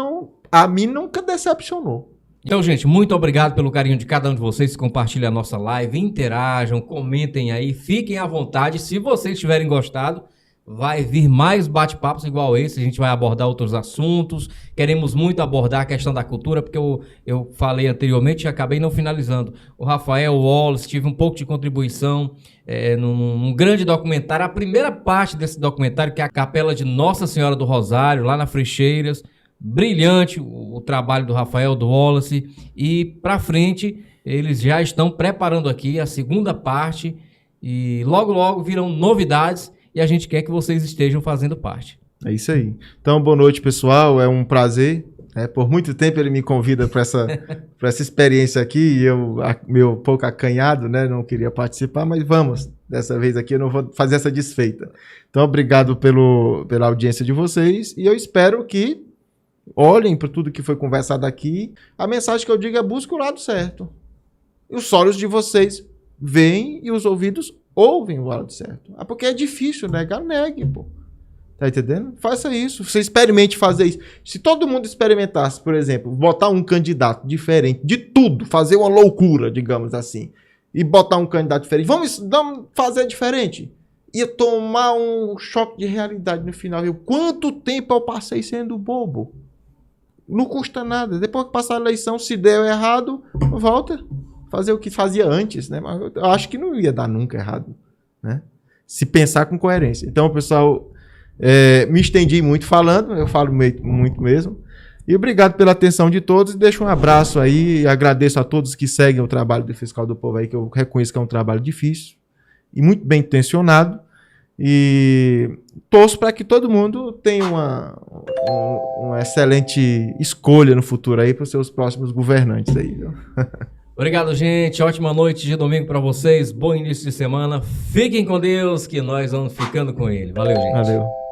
a mim nunca decepcionou. Então, gente, muito obrigado pelo carinho de cada um de vocês. Compartilhem a nossa live, interajam, comentem aí, fiquem à vontade. Se vocês tiverem gostado, vai vir mais bate-papos igual esse, a gente vai abordar outros assuntos, queremos muito abordar a questão da cultura, porque eu falei anteriormente e acabei não finalizando. O Rafael Wallace, tive um pouco de contribuição num grande documentário, a primeira parte desse documentário, que é a Capela de Nossa Senhora do Rosário, lá na Frecheiras, brilhante o trabalho do Rafael, do Wallace, e para frente eles já estão preparando aqui a segunda parte, e logo logo virão novidades, e a gente quer que vocês estejam fazendo parte. É isso aí. Então, boa noite, pessoal. É um prazer. Por muito tempo ele me convida para essa experiência aqui, e eu, meu pouco acanhado, né, não queria participar, mas vamos. Dessa vez aqui eu não vou fazer essa desfeita. Então, obrigado pela audiência de vocês, e eu espero que olhem para tudo que foi conversado aqui. A mensagem que eu digo é: busca o lado certo. E os olhos de vocês veem e os ouvidos ouvem o lado certo. Porque é difícil negar, negue, pô. Tá entendendo? Faça isso. Você experimente fazer isso. Se todo mundo experimentasse, por exemplo, botar um candidato diferente de tudo, fazer uma loucura, digamos assim, e botar um candidato diferente, vamos fazer diferente. Ia tomar um choque de realidade no final. Quanto tempo eu passei sendo bobo? Não custa nada. Depois que passar a eleição, se deu errado, volta. Fazer o que fazia antes, né? Mas eu acho que não ia dar nunca errado, né? Se pensar com coerência. Então, pessoal, me estendi muito falando, eu falo muito mesmo. E obrigado pela atenção de todos. E deixo um abraço aí, e agradeço a todos que seguem o trabalho do Fiscal do Povo aí, que eu reconheço que é um trabalho difícil e muito bem intencionado. E torço para que todo mundo tenha uma excelente escolha no futuro aí para os seus próximos governantes aí, viu? Obrigado, gente. Ótima noite de domingo para vocês. Bom início de semana. Fiquem com Deus, que nós vamos ficando com ele. Valeu, gente. Valeu.